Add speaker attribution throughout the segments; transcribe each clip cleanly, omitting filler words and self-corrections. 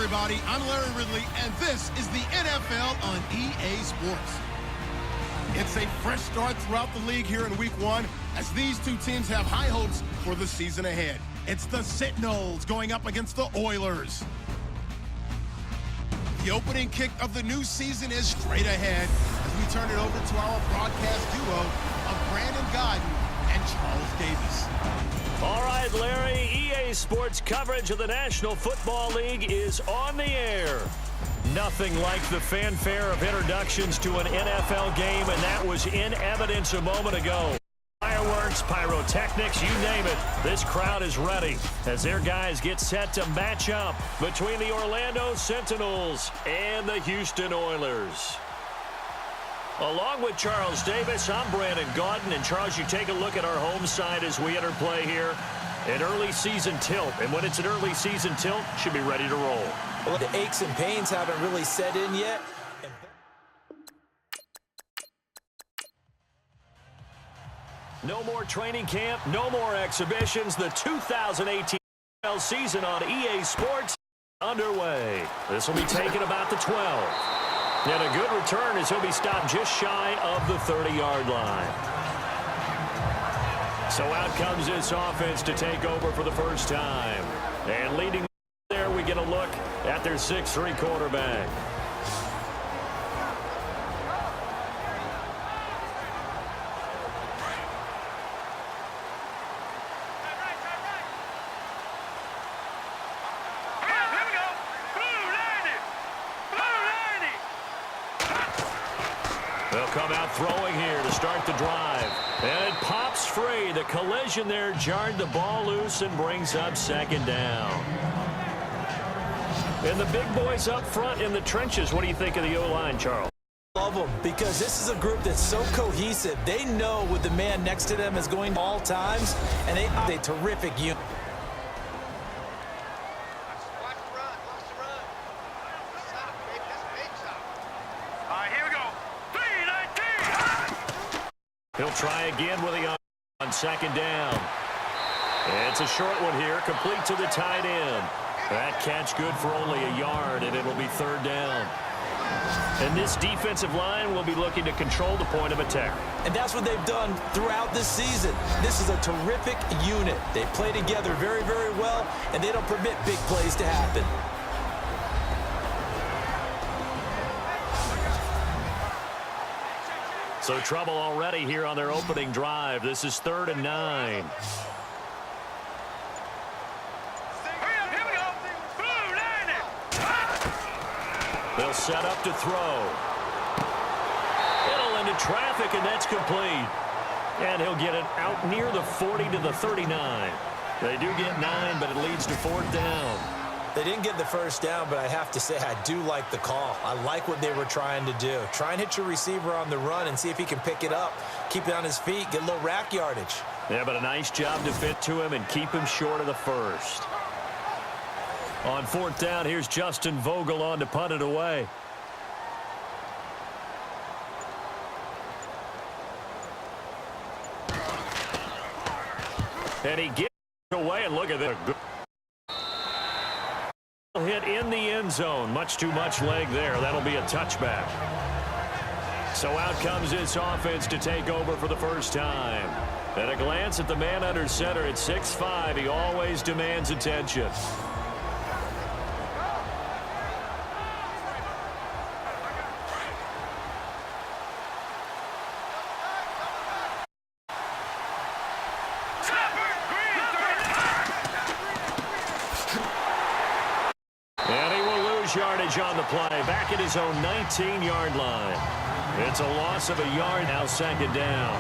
Speaker 1: everybody. I'm Larry Ridley, and this is the NFL on EA Sports. It's a fresh start throughout the league here in Week 1 as these two teams have high hopes for the season ahead. It's the Sentinels going up against the Oilers. The opening kick of the new season is straight ahead as we turn it over to our broadcast duo of Brandon Godden and Charles Davis.
Speaker 2: All right, Larry, EA Sports coverage of the National Football League is on the air. Nothing like the fanfare of introductions to an NFL game, and that was in evidence a moment ago. Fireworks, pyrotechnics, you name it. This crowd is ready as their guys get set to match up between the Orlando Sentinels and the Houston Oilers. Along with Charles Davis, I'm Brandon Gaudin. And Charles, you take a look at our home side as we enter play here. An early season tilt. And when it's an early season tilt, should be ready to roll.
Speaker 3: Well, the aches and pains haven't really set in yet.
Speaker 2: No more training camp, no more exhibitions. The 2018 SFL season on EA Sports underway. This will be taken about the 12. And a good return as he'll be stopped just shy of the 30-yard line. So out comes this offense to take over for the first time. And leading there, we get a look at their 6'3" quarterback. They'll come out throwing here to start the drive. And it pops free. The collision there jarred the ball loose and brings up second down. And the big boys up front in the trenches. What do you think of the O-line, Charles?
Speaker 3: Love them because this is a group that's so cohesive. They know what the man next to them is going to all times, and they are a terrific unit.
Speaker 2: He'll try again with the on second down. It's a short one here, complete to the tight end. That catch good for only a yard, and it'll be third down. And this defensive line will be looking to control the point of attack.
Speaker 3: And that's what they've done throughout this season. This is a terrific unit. They play together very, very well, and they don't permit big plays to happen.
Speaker 2: So trouble already here on their opening drive. This is 3rd and 9. They'll set up to throw. It'll into traffic, and that's complete. And he'll get it out near the 40 to the 39. They do get 9, but it leads to 4th down.
Speaker 3: They didn't get the first down, but I have to say I do like the call. I like what they were trying to do. Try and hit your receiver on the run and see if he can pick it up, keep it on his feet, get a little rack yardage.
Speaker 2: Yeah, but a nice job to fit to him and keep him short of the first. On 4th down, here's Justin Vogel on to punt it away. And he gets it away, and look at that. Hit in the end zone. Much too much leg there. That'll be a touchback. So out comes this offense to take over for the first time. At a glance at the man under center at 6'5", he always demands attention. Yardage on the play, back at his own 19-yard line. It's a loss of a yard, now second down.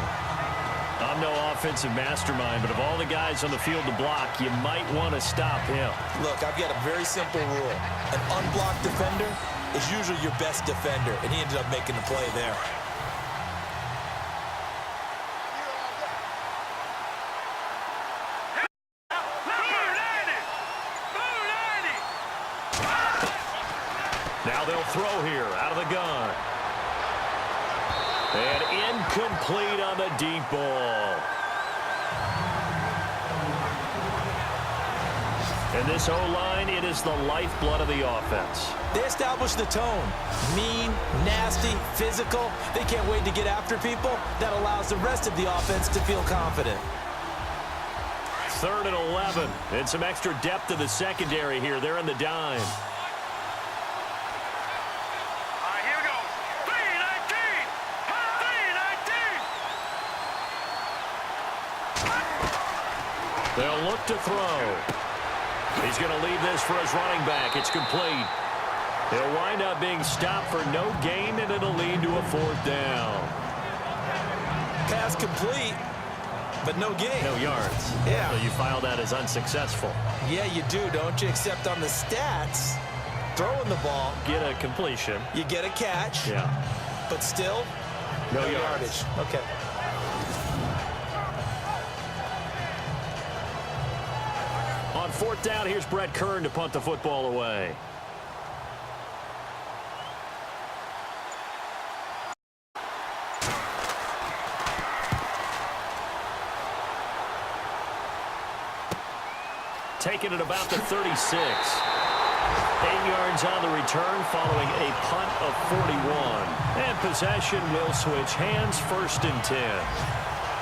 Speaker 2: I'm no offensive mastermind, but of all the guys on the field to block, you might want to stop him.
Speaker 3: Look, I've got a very simple rule. An unblocked defender is usually your best defender, and he ended up making the play there.
Speaker 2: Now they'll throw here out of the gun. And incomplete on the deep ball. And this O-line, it is the lifeblood of the offense.
Speaker 3: They establish the tone. Mean, nasty, physical. They can't wait to get after people. That allows the rest of the offense to feel confident.
Speaker 2: 3rd and 11. And some extra depth to the secondary here. They're in the dime.
Speaker 4: Here we go. 3-19. 3-19.
Speaker 2: They'll look to throw. He's going to leave this for his running back. It's complete. He'll wind up being stopped for no gain, and it'll lead to a 4th down.
Speaker 3: Pass complete, but no gain.
Speaker 2: No yards.
Speaker 3: Yeah.
Speaker 2: So you file that as unsuccessful.
Speaker 3: Yeah, you do, don't you? Except on the stats, throwing the ball,
Speaker 2: Get a completion.
Speaker 3: you get a catch,
Speaker 2: Yeah.
Speaker 3: but still,
Speaker 2: No yards.
Speaker 3: Okay.
Speaker 2: On 4th down, here's Brett Kern to punt the football away. Taking it about the 36. 8 yards on the return following a punt of 41. And possession will switch hands, 1st and 10.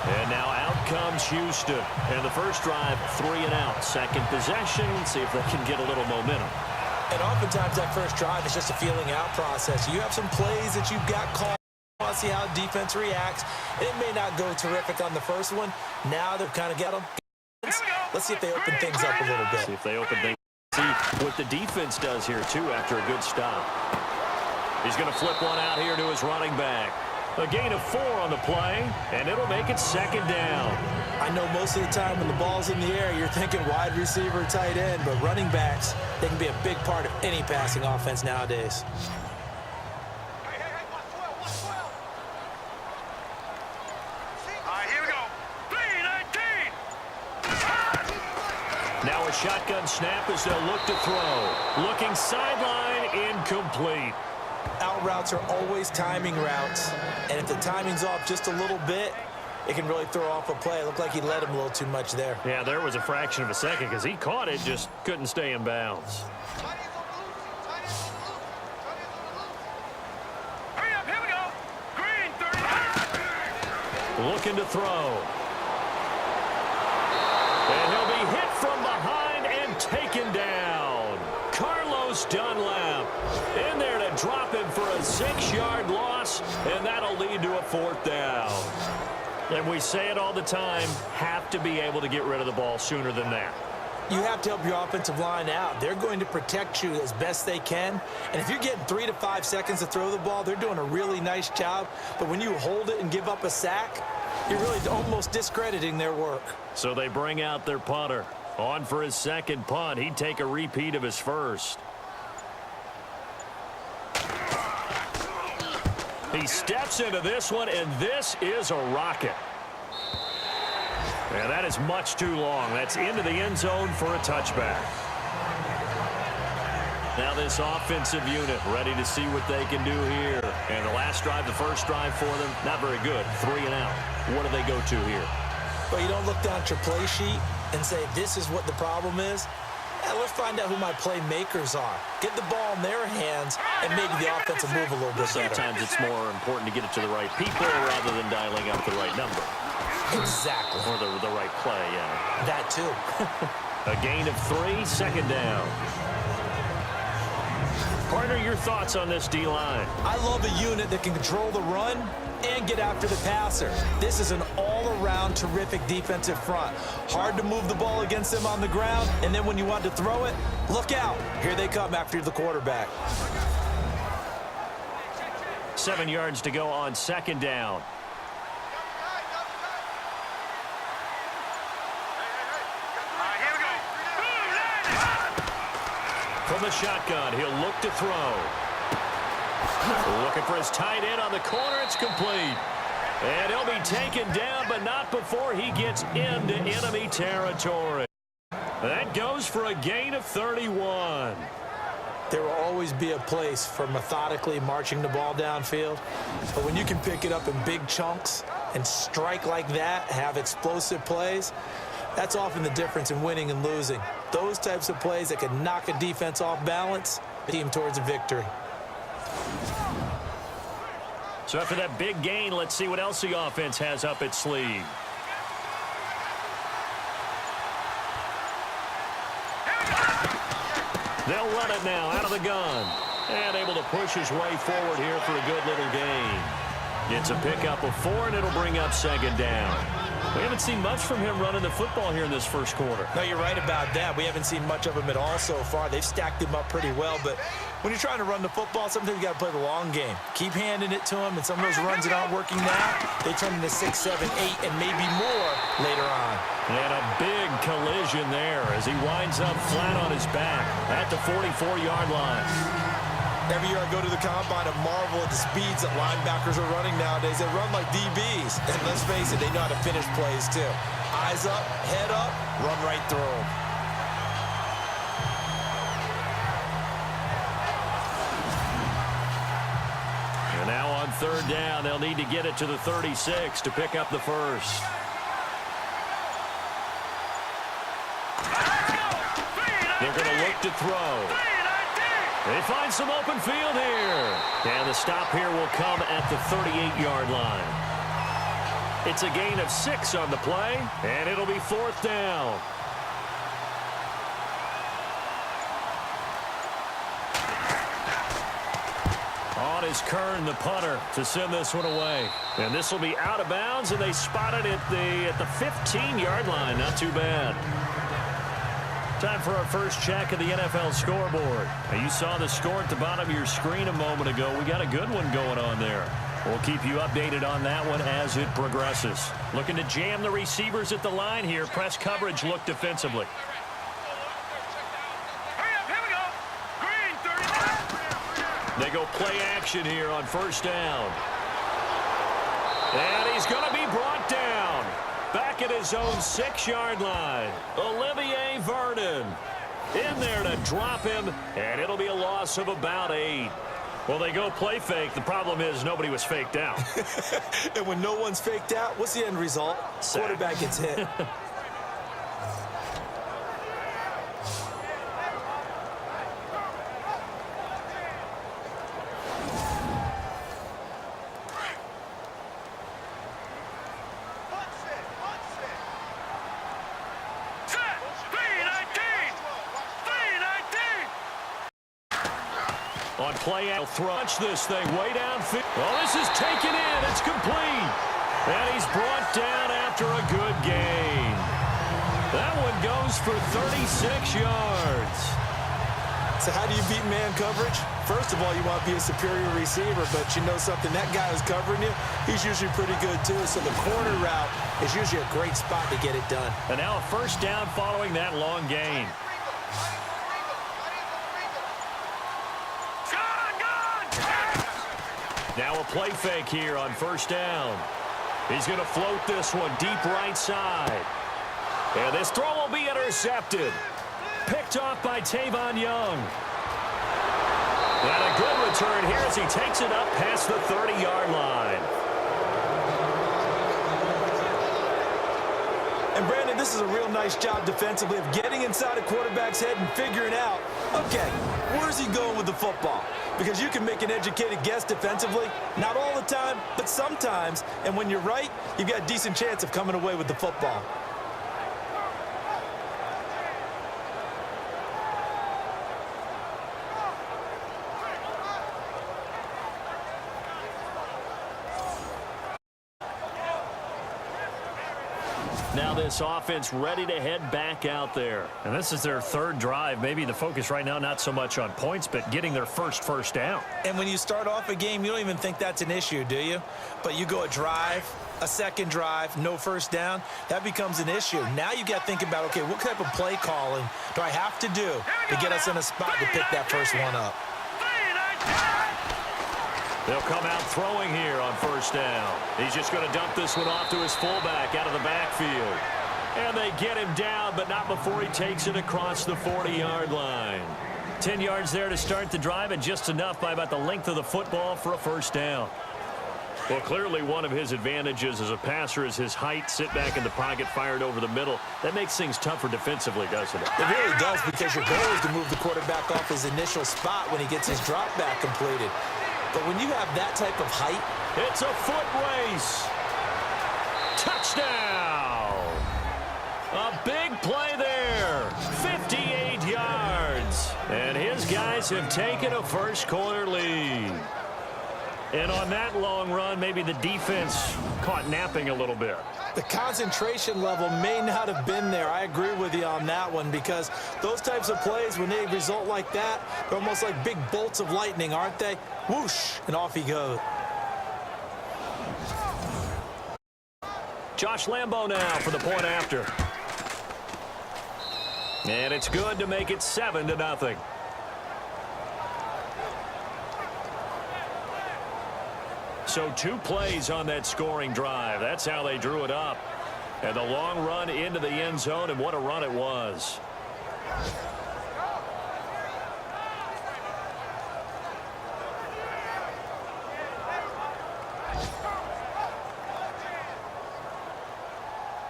Speaker 2: And now out comes Houston. And the first drive, 3 and out. Second possession, see if they can get a little momentum.
Speaker 3: And oftentimes that first drive is just a feeling out process. You have some plays that you've got called. Want to see how defense reacts. It may not go terrific on the first one. Now they've kind of got them. Let's see if they open things up a little bit.
Speaker 2: See if they open things. See what the defense does here, too, after a good stop. He's going to flip one out here to his running back. A gain of 4 on the play, and it'll make it 2nd down.
Speaker 3: I know most of the time when the ball's in the air, you're thinking wide receiver, tight end, but running backs, they can be a big part of any passing offense nowadays.
Speaker 4: Here we go. 3-19.
Speaker 2: Now a shotgun snap as they'll look to throw. Looking sideline, incomplete.
Speaker 3: Out routes are always timing routes, and if the timing's off just a little bit, it can really throw off a play. It looked like he let him a little too much there.
Speaker 2: Yeah, there was a fraction of a second because he caught it, just couldn't stay in bounds.
Speaker 4: Hurry up, here we go. Green, 30.
Speaker 2: Looking to throw. And he'll be hit from behind and taken down. Carlos Dunlap in there to drop him for a 6-yard loss, and that'll lead to a 4th down. And we say it all the time, have to be able to get rid of the ball sooner than that.
Speaker 3: You have to help your offensive line out. They're going to protect you as best they can. And if you're getting 3 to 5 seconds to throw the ball, they're doing a really nice job. But when you hold it and give up a sack, you're really almost discrediting their work.
Speaker 2: So they bring out their punter. On for his 2nd punt. He'd take a repeat of his first. He steps into this one, and this is a rocket. And that is much too long. That's into the end zone for a touchback. Now this offensive unit ready to see what they can do here. And the last drive, the first drive for them, not very good. 3 and out. What do they go to here?
Speaker 3: But you don't look down at your play sheet and say, this is what the problem is. Let's find out who my playmakers are. Get the ball in their hands and maybe the offense will move a little bit better.
Speaker 2: Sometimes it's more important to get it to the right people rather than dialing up the right number.
Speaker 3: Exactly.
Speaker 2: Or the right play, yeah.
Speaker 3: That too.
Speaker 2: A gain of 3, 2nd down. Partner, your thoughts on this D-line?
Speaker 3: I love a unit that can control the run and get after the passer. This is an all-around terrific defensive front. Hard to move the ball against them on the ground, and then when you want to throw it, look out. Here they come after the quarterback.
Speaker 2: 7 yards to go on 2nd down.
Speaker 4: Here we go.
Speaker 2: From the shotgun, he'll look to throw. Looking for his tight end on the corner. It's complete. And he'll be taken down, but not before he gets into enemy territory. That goes for a gain of 31.
Speaker 3: There will always be a place for methodically marching the ball downfield. But when you can pick it up in big chunks and strike like that, have explosive plays, That's often the difference in winning and losing. Those types of plays that can knock a defense off balance, team towards a victory.
Speaker 2: So after that big gain, let's see what else the offense has up its sleeve. They'll run it now out of the gun. And able to push his way forward here for a good little gain. It's a pickup of 4, and it'll bring up second down. We haven't seen much from him running the football here in this first quarter.
Speaker 3: No, you're right about that. We haven't seen much of him at all so far. They've stacked him up pretty well, but when you're trying to run the football, sometimes you got to play the long game. Keep handing it to him, and some of those runs that aren't working now, they turn into 6, 7, 8, and maybe more later on.
Speaker 2: And a big collision there as he winds up flat on his back at the 44-yard line.
Speaker 3: Every year I go to the combine, I marvel at the speeds that linebackers are running nowadays. They run like DBs. And let's face it, they know how to finish plays too. Eyes up, head up, run right through them.
Speaker 2: And now on third down, they'll need to get it to the 36 to pick up the first. They're going to look to throw. They find some open field here. And the stop here will come at the 38-yard line. It's a gain of 6 on the play, and it'll be fourth down. On is Kern, the punter, to send this one away. And this will be out of bounds, and they spot it at the 15-yard line. Not too bad. Time for our first check of the NFL scoreboard. Now, you saw the score at the bottom of your screen a moment ago. We got a good one going on there. We'll keep you updated on that one as it progresses. Looking to jam the receivers at the line here. Press coverage look defensively. They go play action here on first down. And he's going to be brought down. Back at his own 6-yard line. Olivier Vernon in there to drop him, and it'll be a loss of about 8. Well, they go play fake. The problem is nobody was faked out.
Speaker 3: And when no one's faked out, what's the end result?
Speaker 2: Sack.
Speaker 3: Quarterback gets hit.
Speaker 2: On play out, watch this thing way downfield. Oh, this is taken in. It's complete. And he's brought down after a good gain. That one goes for 36 yards.
Speaker 3: So how do you beat man coverage? First of all, you want to be a superior receiver, but you know something, that guy who's covering you, he's usually pretty good too. So the corner route is usually a great spot to get it done.
Speaker 2: And now a first down following that long gain. Now a play fake here on first down. He's going to float this one deep right side. And this throw will be intercepted. Picked off by Tavon Young. And a good return here as he takes it up past the 30-yard line.
Speaker 3: And Brandon, this is a real nice job defensively of getting inside a quarterback's head and figuring out, okay, where's he going with the football? Because you can make an educated guess defensively, not all the time, but sometimes. And when you're right, you've got a decent chance of coming away with the football.
Speaker 2: Now this offense ready to head back out there. And this is their third drive. Maybe the focus right now not so much on points, but getting their first down.
Speaker 3: And when you start off a game, you don't even think that's an issue, do you? But you go a drive, a second drive, no first down, that becomes an issue. Now you got to think about, okay, what type of play calling do I have to do to get us in a spot to pick that first one up?
Speaker 2: They'll come out throwing here on first down. He's just going to dump this one off to his fullback out of the backfield. And they get him down, but not before he takes it across the 40-yard line. 10 yards there to start the drive, and just enough by about the length of the football for a first down. Well, clearly one of his advantages as a passer is his height. Sit back in the pocket, fired over the middle. That makes things tougher defensively, doesn't it?
Speaker 3: It really does, because your goal is to move the quarterback off his initial spot when he gets his drop back completed. But when you have that type of height,
Speaker 2: it's a foot race. Touchdown. A big play there. 58 yards. And his guys have taken a first-quarter lead. And on that long run, maybe the defense caught napping a little bit.
Speaker 3: the concentration level may not have been there. I agree with you on that one, because those types of plays, when they result like that, they're almost like big bolts of lightning, aren't they? Whoosh, and off he goes.
Speaker 2: Josh Lambo now for the point after. And it's good to make it 7-0. So 2 plays on that scoring drive. That's how they drew it up. And the long run into the end zone, and what a run it was.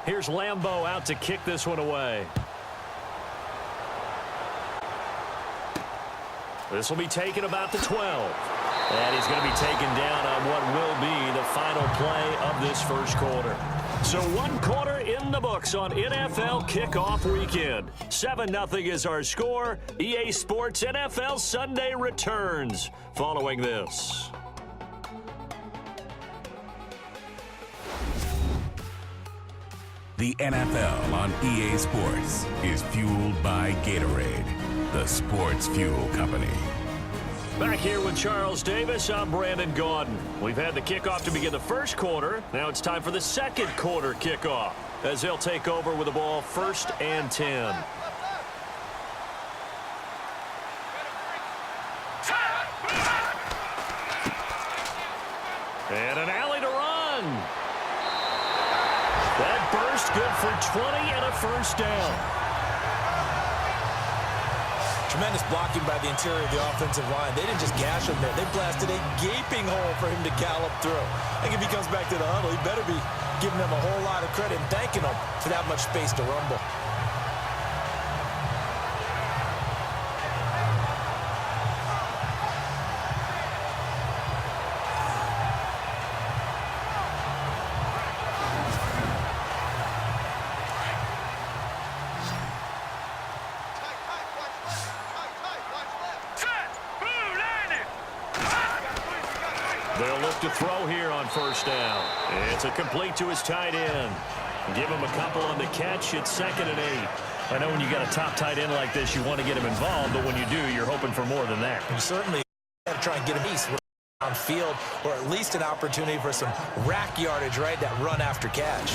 Speaker 2: Here's Lambo out to kick this one away. This will be taken about the 12. And he's going to be taken down on what will be the final play of this first quarter. So 1 quarter in the books on NFL kickoff weekend. 7-0 is our score. EA Sports NFL Sunday returns following this.
Speaker 5: The NFL on EA Sports is fueled by Gatorade, the sports fuel company.
Speaker 2: Back here with Charles Davis, I'm Brandon Gaudin. We've had the kickoff to begin the first quarter. Now it's time for the second quarter kickoff, as they'll take over with the ball 1st and 10. And an alley to run. That burst good for 20 and a first down.
Speaker 3: Tremendous blocking by the interior of the offensive line. They didn't just gash him there. They blasted a gaping hole for him to gallop through. I think if he comes back to the huddle, he better be giving them a whole lot of credit and thanking them for that much space to rumble.
Speaker 2: They'll look to throw here on first down. It's a complete to his tight end. Give him a couple on the catch. It's 2nd and 8. I know when you got a top tight end like this, you want to get him involved, but when you do, you're hoping for more than that.
Speaker 3: You certainly got to try and get him east on field, or at least an opportunity for some rack yardage, right? That run after catch.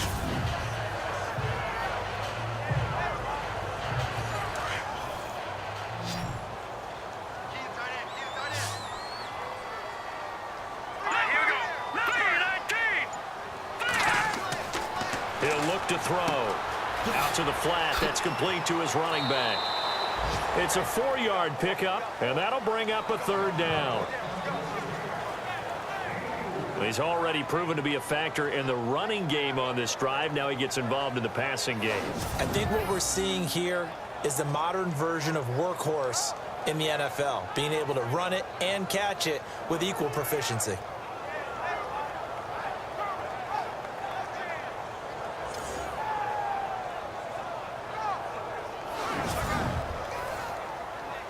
Speaker 2: To throw out to the flat. That's complete to his running back. It's a 4-yard pickup, and that'll bring up a 3rd down. He's already proven to be a factor in the running game on this drive. Now he gets involved in the passing game.
Speaker 3: I think what we're seeing here is the modern version of workhorse in the NFL, being able to run it and catch it with equal proficiency.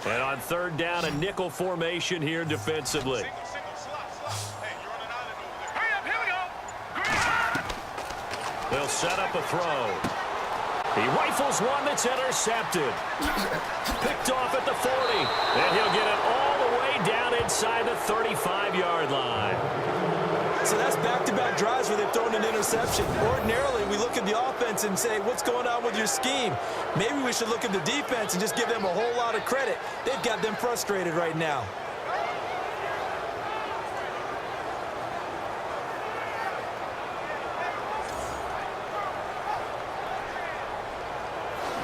Speaker 2: And on 3rd down, a nickel formation here defensively. They'll set up a throw. He rifles one that's intercepted. Picked off at the 40. And he'll get it all the way down inside the 35-yard line.
Speaker 3: So that's back-to-back drives where they've thrown an interception. Ordinarily, we look at the offense and say, what's going on with your scheme? Maybe we should look at the defense and just give them a whole lot of credit. They've got them frustrated right now.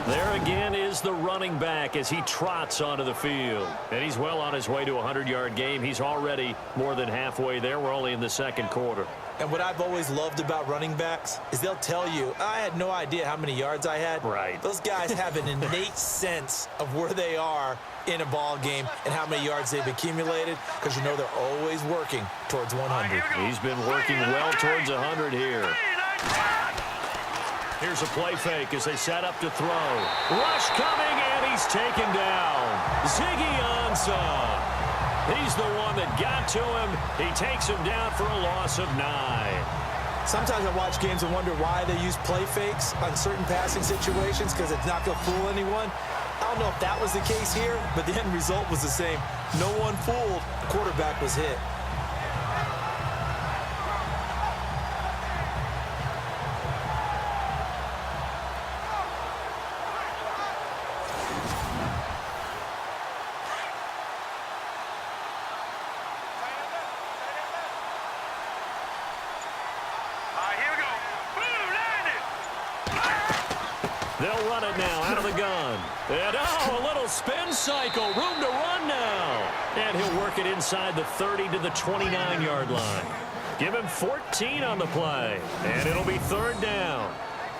Speaker 2: There again is the running back as he trots onto the field. And he's well on his way to a 100-yard game. He's already more than halfway there. We're only in the second quarter.
Speaker 3: And what I've always loved about running backs is they'll tell you, I had no idea how many yards I had.
Speaker 2: Right.
Speaker 3: Those guys have an innate sense of where they are in a ball game and how many yards they've accumulated, because you know they're always working towards 100.
Speaker 2: He's been working well towards 100 here. Here's a play fake as they set up to throw. Rush coming, and he's taken down. Ziggy Ansah. He's the one that got to him. He takes him down for a loss of 9.
Speaker 3: Sometimes I watch games and wonder why they use play fakes on certain passing situations, because it's not going to fool anyone. I don't know if that was the case here, but the end result was the same. No one fooled. The quarterback was hit.
Speaker 2: They'll run it now out of the gun. And a little spin cycle. Room to run now. And he'll work it inside the 30 to the 29-yard line. Give him 14 on the play. And it'll be third down.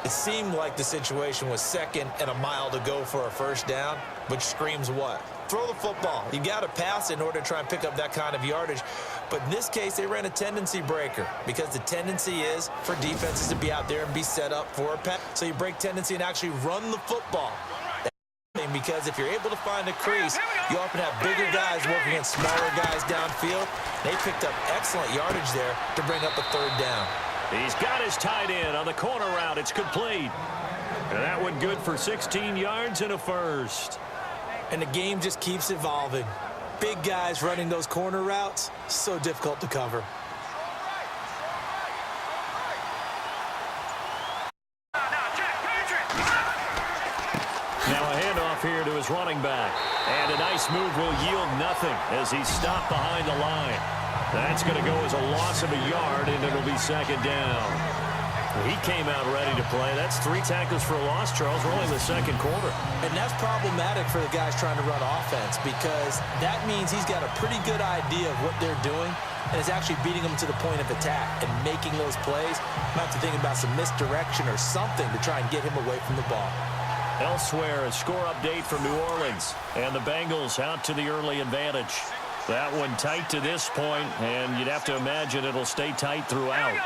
Speaker 3: It seemed like the situation was second and a mile to go for a first down, which screams what? Throw the football. You got to pass in order to try and pick up that kind of yardage. But in this case, they ran a tendency breaker, because the tendency is for defenses to be out there and be set up for a pass. So you break tendency and actually run the football. Because if you're able to find a crease, you often have bigger guys working against smaller guys downfield. They picked up excellent yardage there to bring up a third down.
Speaker 2: He's got his tight end on the corner route. It's complete. And that one good for 16 yards and a first.
Speaker 3: And the game just keeps evolving. Big guys running those corner routes, so difficult to cover.
Speaker 2: Now a handoff here to his running back. And a nice move will yield nothing as he's stopped behind the line. That's going to go as a loss of a yard, and it'll be second down. He came out ready to play. That's 3 tackles for a loss, Charles. We're only in the second quarter.
Speaker 3: And that's problematic for the guys trying to run offense, because that means he's got a pretty good idea of what they're doing and is actually beating them to the point of attack and making those plays. Might have to think about some misdirection or something to try and get him away from the ball.
Speaker 2: Elsewhere, a score update from New Orleans. And the Bengals out to the early advantage. That one tight to this point, and you'd have to imagine it'll stay tight throughout.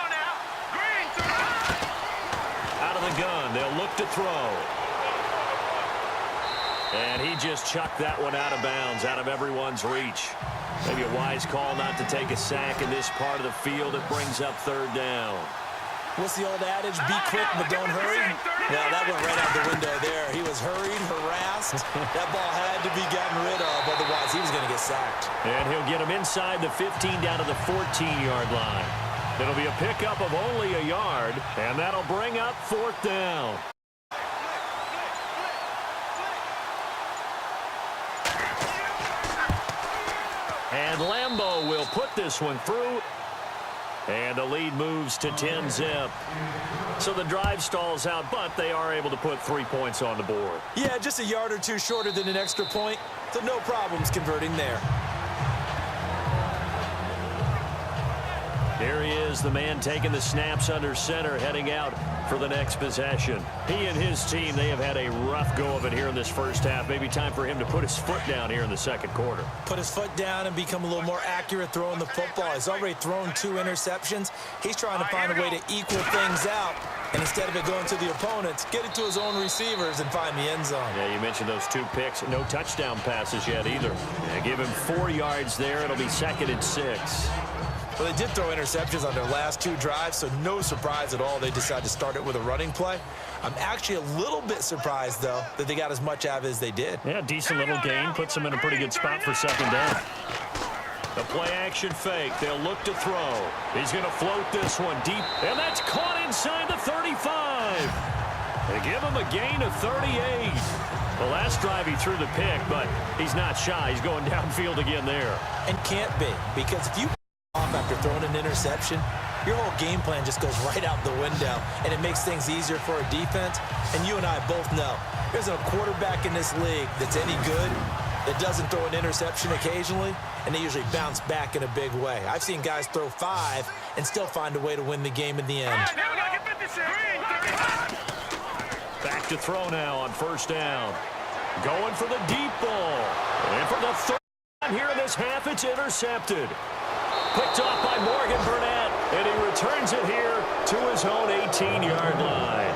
Speaker 2: Out of the gun, they'll look to throw. And he just chucked that one out of bounds, out of everyone's reach. Maybe a wise call not to take a sack in this part of the field. It brings up third down.
Speaker 3: What's the old adage? Be quick, but don't hurry. Well, that went right out the window there. He was hurried, harassed. That ball had to be gotten rid of, otherwise he was going to get sacked.
Speaker 2: And he'll get him inside the 15 down to the 14-yard line. It'll be a pickup of only a yard, and that'll bring up fourth down. And Lambeau will put this one through. And the lead moves to 10-zip. So the drive stalls out, but they are able to put 3 points on the board.
Speaker 3: Yeah, just a yard or two shorter than an extra point, so no problems converting there.
Speaker 2: Here he is, the man taking the snaps under center, heading out for the next possession. He and his team, they have had a rough go of it here in this first half. Maybe time for him to put his foot down here in the second quarter.
Speaker 3: Put his foot down and become a little more accurate throwing the football. He's already thrown 2 interceptions. He's trying to find a way to equal things out. And instead of it going to the opponents, get it to his own receivers and find the end zone.
Speaker 2: Yeah, you mentioned those 2 picks. No touchdown passes yet either. Yeah, give him 4 yards there. It'll be 2nd and 6.
Speaker 3: Well, they did throw interceptions on their last 2 drives, so no surprise at all they decided to start it with a running play. I'm actually a little bit surprised, though, that they got as much out of it as they did.
Speaker 2: Yeah, decent little gain. Puts them in a pretty good spot for second down. The play-action fake. They'll look to throw. He's going to float this one deep, and that's caught inside the 35. They give him a gain of 38. The last drive he threw the pick, but he's not shy. He's going downfield again there.
Speaker 3: And can't be, because if you off after throwing an interception, your whole game plan just goes right out the window, and it makes things easier for a defense. And you and I both know there's a quarterback in this league that's any good that doesn't throw an interception occasionally, and they usually bounce back in a big way. I've seen guys throw 5 and still find a way to win the game in the end.
Speaker 2: Back to throw now on first down. Going for the deep ball. And for the third time here in this half, it's intercepted. Picked off by Morgan Burnett, and he returns it here to his own 18-yard line.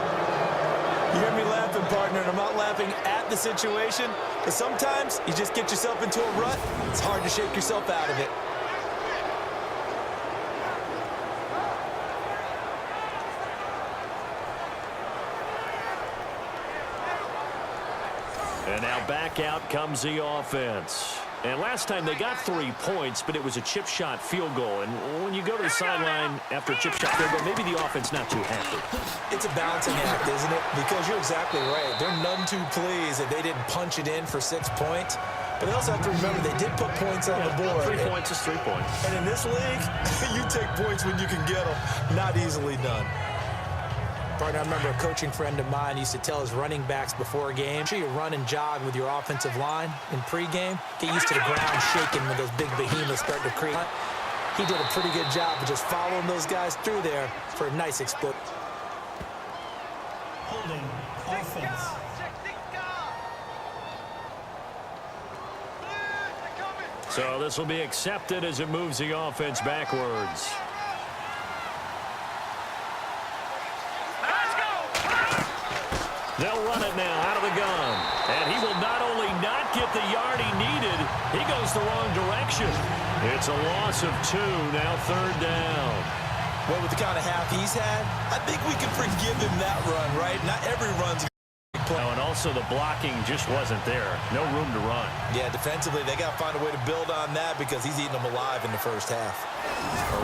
Speaker 3: You hear me laughing, partner, and I'm not laughing at the situation, but sometimes you just get yourself into a rut. It's hard to shake yourself out of it.
Speaker 2: And now back out comes the offense. And last time they got 3 points, but it was a chip shot field goal. And when you go to the sideline after a chip shot field goal, maybe the offense not too happy.
Speaker 3: It's a balancing act, isn't it? Because you're exactly right. They're none too pleased that they didn't punch it in for 6 points. But they also have to remember they did put points on the board.
Speaker 2: 3 points is 3 points.
Speaker 3: And in this league, you take points when you can get them. Not easily done. Partner, I remember a coaching friend of mine used to tell his running backs before a game, make sure you run and jog with your offensive line in pregame. Get used to the ground shaking when those big behemoths start to creep. He did a pretty good job of just following those guys through there for a nice exploit.
Speaker 6: Holding offense.
Speaker 2: So this will be accepted as it moves the offense backwards. They'll run it now out of the gun. And he will not only not get the yard he needed, he goes the wrong direction. It's a loss of 2, now third down.
Speaker 3: Well, with the kind of half he's had, I think we can forgive him that run, right? Not every run's a play.
Speaker 2: Oh, and also the blocking just wasn't there. No room to run.
Speaker 3: Yeah, defensively, they got to find a way to build on that because he's eating them alive in the first half.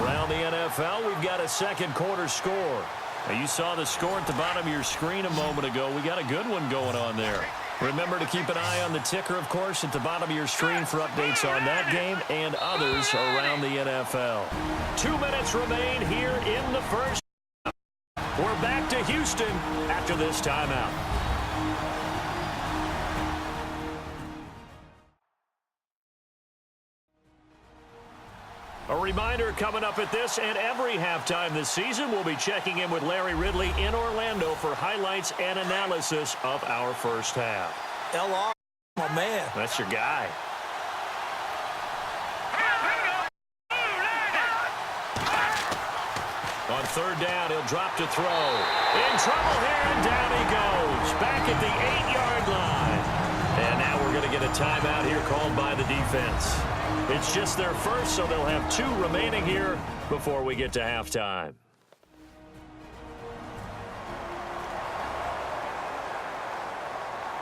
Speaker 2: Around the NFL, we've got a second quarter score. Now, you saw the score at the bottom of your screen a moment ago. We got a good one going on there. Remember to keep an eye on the ticker, of course, at the bottom of your screen for updates on that game and others around the NFL. 2 minutes remain here in the first. We're back to Houston after this timeout. A reminder coming up at this and every halftime this season, we'll be checking in with Larry Ridley in Orlando for highlights and analysis of our first half.
Speaker 3: LR, my man.
Speaker 2: That's your guy. On third down, he'll drop to throw. In trouble here, and down he goes. Back at the 8-yard line. And now we're going to get a timeout here called by the defense. It's just their first, so they'll have 2 remaining here before we get to halftime.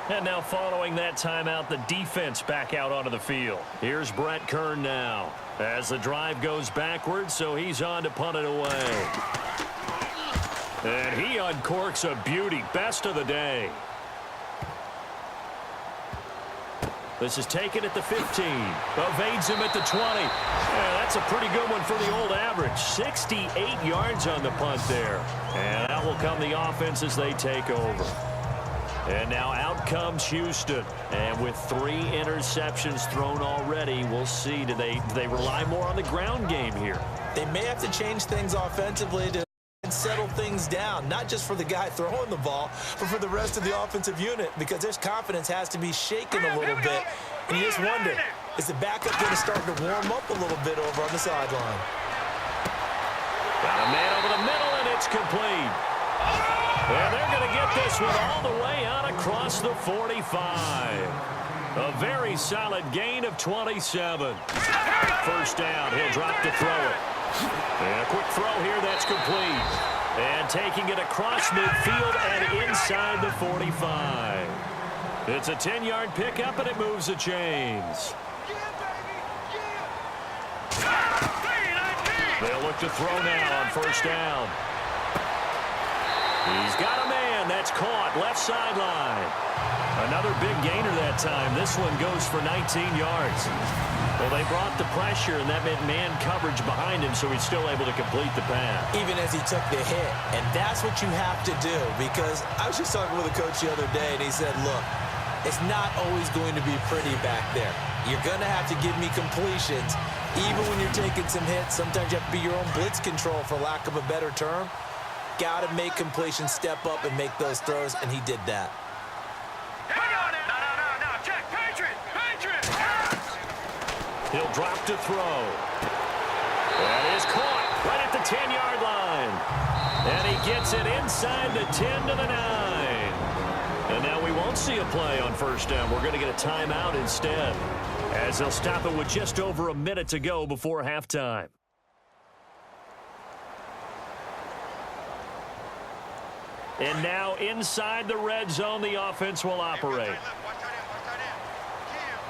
Speaker 2: And now following that timeout, the defense back out onto the field. Here's Brett Kern now as the drive goes backwards, so he's on to punt it away. And he uncorks a beauty. Best of the day. This is taken at the 15. Evades him at the 20. Yeah, that's a pretty good one for the old average. 68 yards on the punt there. And out will come the offense as they take over. And now out comes Houston. And with 3 interceptions thrown already, we'll see. Do they rely more on the ground game here?
Speaker 3: They may have to change things offensively to settle things down, not just for the guy throwing the ball, but for the rest of the offensive unit, because their confidence has to be shaken a little bit. And you just wonder, is the backup going to start to warm up a little bit over on the sideline?
Speaker 2: Got a man over the middle, and it's complete. And they're going to get this one all the way out across the 45. A very solid gain of 27. First down, he'll drop to throw it. And a quick throw here, that's complete. And taking it across midfield and inside the 45. It's a 10-yard pickup, and it moves the chains. They'll look to throw now on first down. He's got a man and that's caught left sideline. Another big gainer that time. This one goes for 19 yards. Well, they brought the pressure, and that meant man coverage behind him, so he's still able to complete the pass.
Speaker 3: Even as he took the hit, and that's what you have to do, because I was just talking with a coach the other day, and he said, look, it's not always going to be pretty back there. You're going to have to give me completions. Even when you're taking some hits, sometimes you have to be your own blitz control, for lack of a better term. Got to make completions, step up, and make those throws, and he did that.
Speaker 4: No. Check. Patriot.
Speaker 2: He'll drop to throw. That is caught right at the 10-yard line. And he gets it inside the 10 to the 9. And now we won't see a play on first down. We're going to get a timeout instead, as they'll stop it with just over a minute to go before halftime. And now inside the red zone, the offense will operate.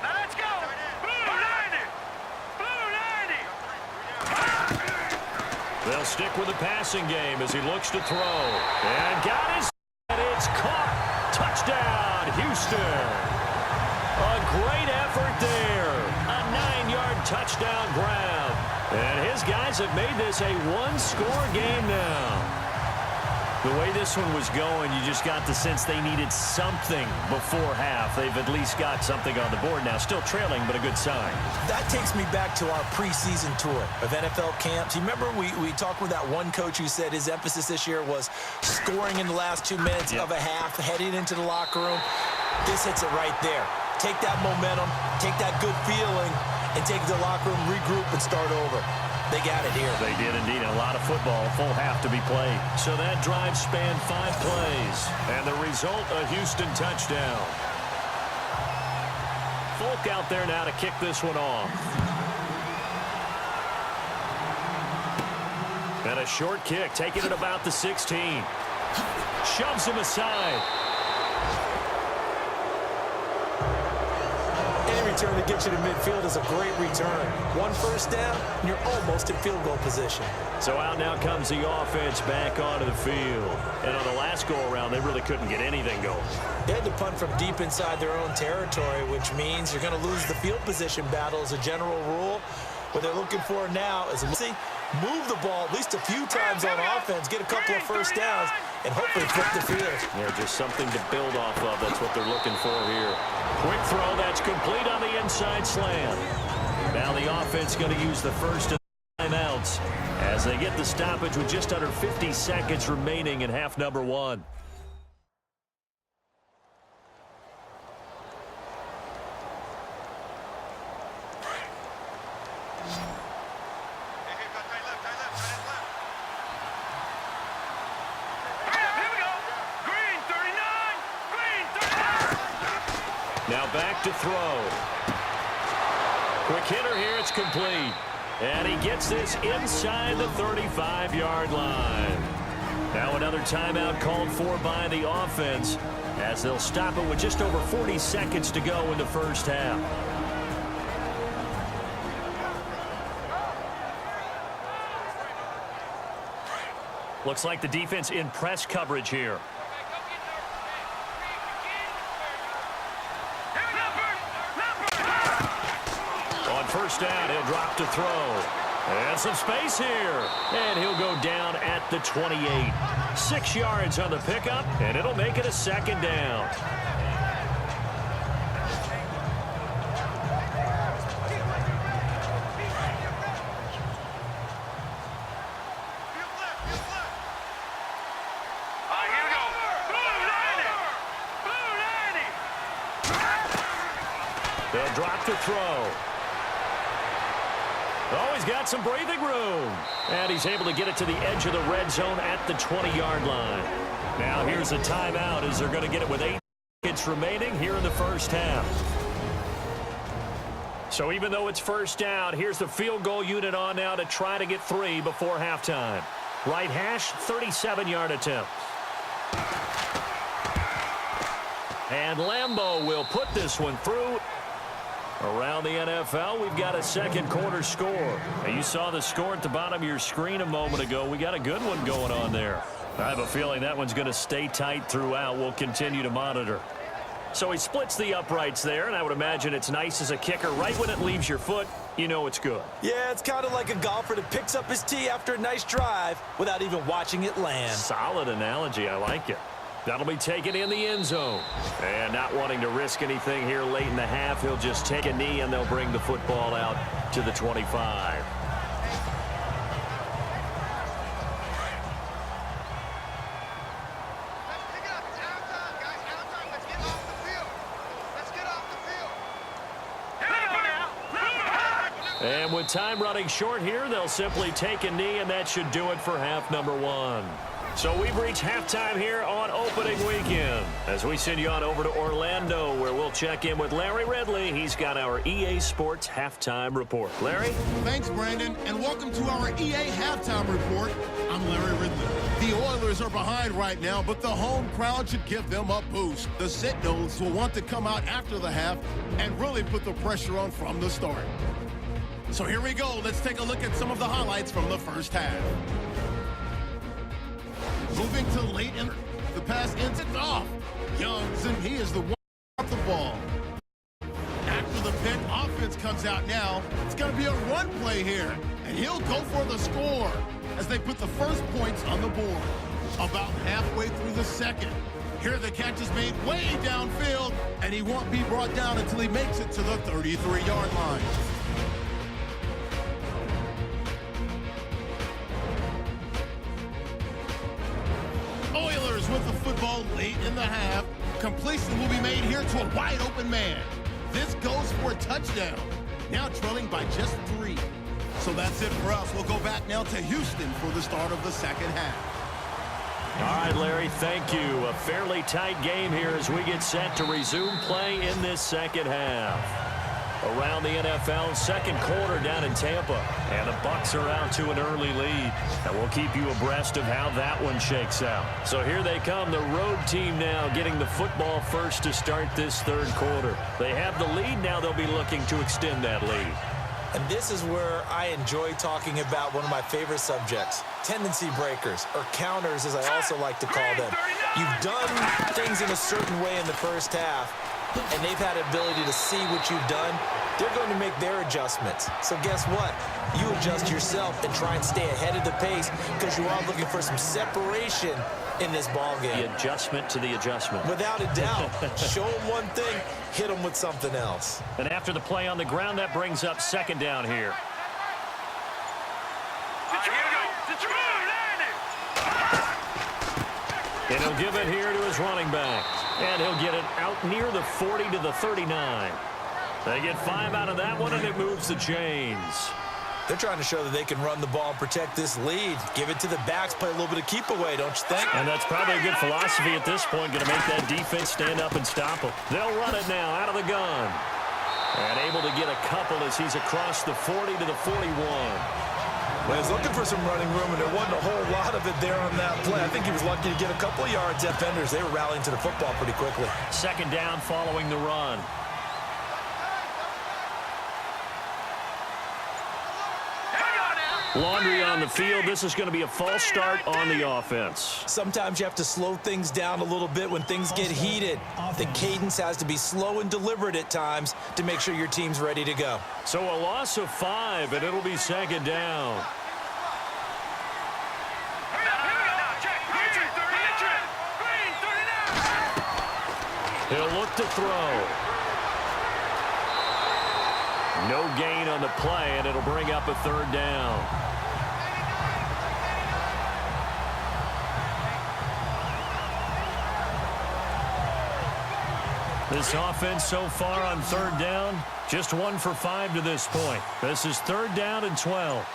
Speaker 4: Now let's go. Blue 90.
Speaker 2: They'll stick with the passing game as he looks to throw. And got his... And it's caught. Touchdown, Houston. A great effort there. A 9-yard touchdown grab. And his guys have made this a one-score game now. The way this one was going, you just got the sense they needed something before half. They've at least got something on the board now. Still trailing, but a good sign.
Speaker 3: That takes me back to our preseason tour of NFL camps. You remember we talked with that one coach who said his emphasis this year was scoring in the last 2 minutes of a half, heading into the locker room. This hits it right there. Take that momentum, take that good feeling, and take it to the locker room, regroup, and start over. They got it here.
Speaker 2: They did indeed. A lot of football, full half to be played. So that drive spanned 5 plays. And the result, a Houston touchdown. Folk out there now to kick this one off. And a short kick, taking it about the 16. Shoves him aside.
Speaker 3: Return to get you to midfield is a great return. One first down, and you're almost in field goal position.
Speaker 2: So out now comes the offense back onto the field. And on the last go-around, they really couldn't get anything going.
Speaker 3: They had to punt from deep inside their own territory, which means you're going to lose the field position battle as a general rule. What they're looking for now is move the ball at least a few times on offense, get a couple of first downs, and hopefully flip the field.
Speaker 2: Yeah, just something to build off of. That's what they're looking for here. Quick throw, that's complete on the inside slant. Now the offense going to use the first of the timeouts as they get the stoppage with just under 50 seconds remaining in half number 1. Now back to throw. Quick hitter here, it's complete. And he gets this inside the 35-yard line. Now another timeout called for by the offense as they'll stop it with just over 40 seconds to go in the first half. Looks like the defense in press coverage here. First down, he'll drop to throw. And some space here. And he'll go down at the 28. 6 yards on the pickup, and it'll make it a second down. They'll drop to throw. Oh, he's got some breathing room. And he's able to get it to the edge of the red zone at the 20-yard line. Now here's a timeout as they're going to get it with 8 seconds remaining here in the first half. So even though it's first down, here's the field goal unit on now to try to get 3 before halftime. Right hash, 37-yard attempt. And Lambeau will put this one through. Around the NFL, we've got a second quarter score. Now, you saw the score at the bottom of your screen a moment ago. We got a good one going on there. I have a feeling that one's going to stay tight throughout. We'll continue to monitor. So he splits the uprights there, and I would imagine it's nice as a kicker. Right when it leaves your foot, you know it's good.
Speaker 3: Yeah, it's kind of like a golfer that picks up his tee after a nice drive without even watching it land.
Speaker 2: Solid analogy. I like it. That'll be taken in the end zone. And not wanting to risk anything here late in the half, he'll just take a knee, and they'll bring the football out to the 25. And with time running short here, they'll simply take a knee, and that should do it for half number one. So we've reached halftime here on opening weekend as we send you on over to Orlando, where we'll check in with Larry Ridley. He's got our EA Sports halftime report. Larry?
Speaker 1: Thanks, Brandon, and welcome to our EA halftime report. I'm Larry Ridley. The Oilers are behind right now, but the home crowd should give them a boost. The Sentinels will want to come out after the half and really put the pressure on from the start. So here we go. Let's take a look at some of the highlights from the first half. Moving to late in the pass ends it off. Youngs, and he is the one off the ball. After the pick, offense comes out now. It's going to be a run play here, and he'll go for the score as they put the first points on the board. About halfway through the second, here the catch is made way downfield, and he won't be brought down until he makes it to the 33-yard line. Oilers with the football late in the half. Completion will be made here to a wide open man. This goes for a touchdown. Now trailing by just 3. So that's it for us. We'll go back now to Houston for the start of the second half.
Speaker 2: All right, Larry, thank you. A fairly tight game here as we get set to resume play in this second half. Around the NFL, second quarter down in Tampa, and the Bucs are out to an early lead. And we'll keep you abreast of how that one shakes out. So here they come, the road team now getting the football first to start this third quarter. They have the lead, now they'll be looking to extend that lead.
Speaker 3: And this is where I enjoy talking about one of my favorite subjects, tendency breakers, or counters as I also like to call them. You've done things in a certain way in the first half, and they've had the ability to see what you've done. They're going to make their adjustments. So guess what? You adjust yourself and try and stay ahead of the pace because you are looking for some separation in this ball game.
Speaker 2: The adjustment to the adjustment.
Speaker 3: Without a doubt. Show them one thing, hit them with something else.
Speaker 2: And after the play on the ground, that brings up second down here. And he'll give it here to his running back. And he'll get it out near the 40 to the 39. They get 5 out of that one, and it moves the chains.
Speaker 3: They're trying to show that they can run the ball and protect this lead. Give it to the backs, play a little bit of keep away, don't you think?
Speaker 2: And that's probably a good philosophy at this point, going to make that defense stand up and stop them. They'll run it now out of the gun. And able to get a couple as he's across the 40 to the 41.
Speaker 3: Well, he's looking for some running room, and there wasn't a whole lot of it there on that play. I think he was lucky to get a couple of yards. Defenders, they were rallying to the football pretty quickly.
Speaker 2: Second down following the run. Laundry on the field. This is going to be a false start on the offense.
Speaker 3: Sometimes you have to slow things down a little bit when things get heated. The cadence has to be slow and deliberate at times to make sure your team's ready to go.
Speaker 2: So a loss of 5, and it'll be second down. He'll look to throw. No gain on the play, and it'll bring up a third down. This offense so far on third down, just 1 for 5 to this point. This is third down and 12.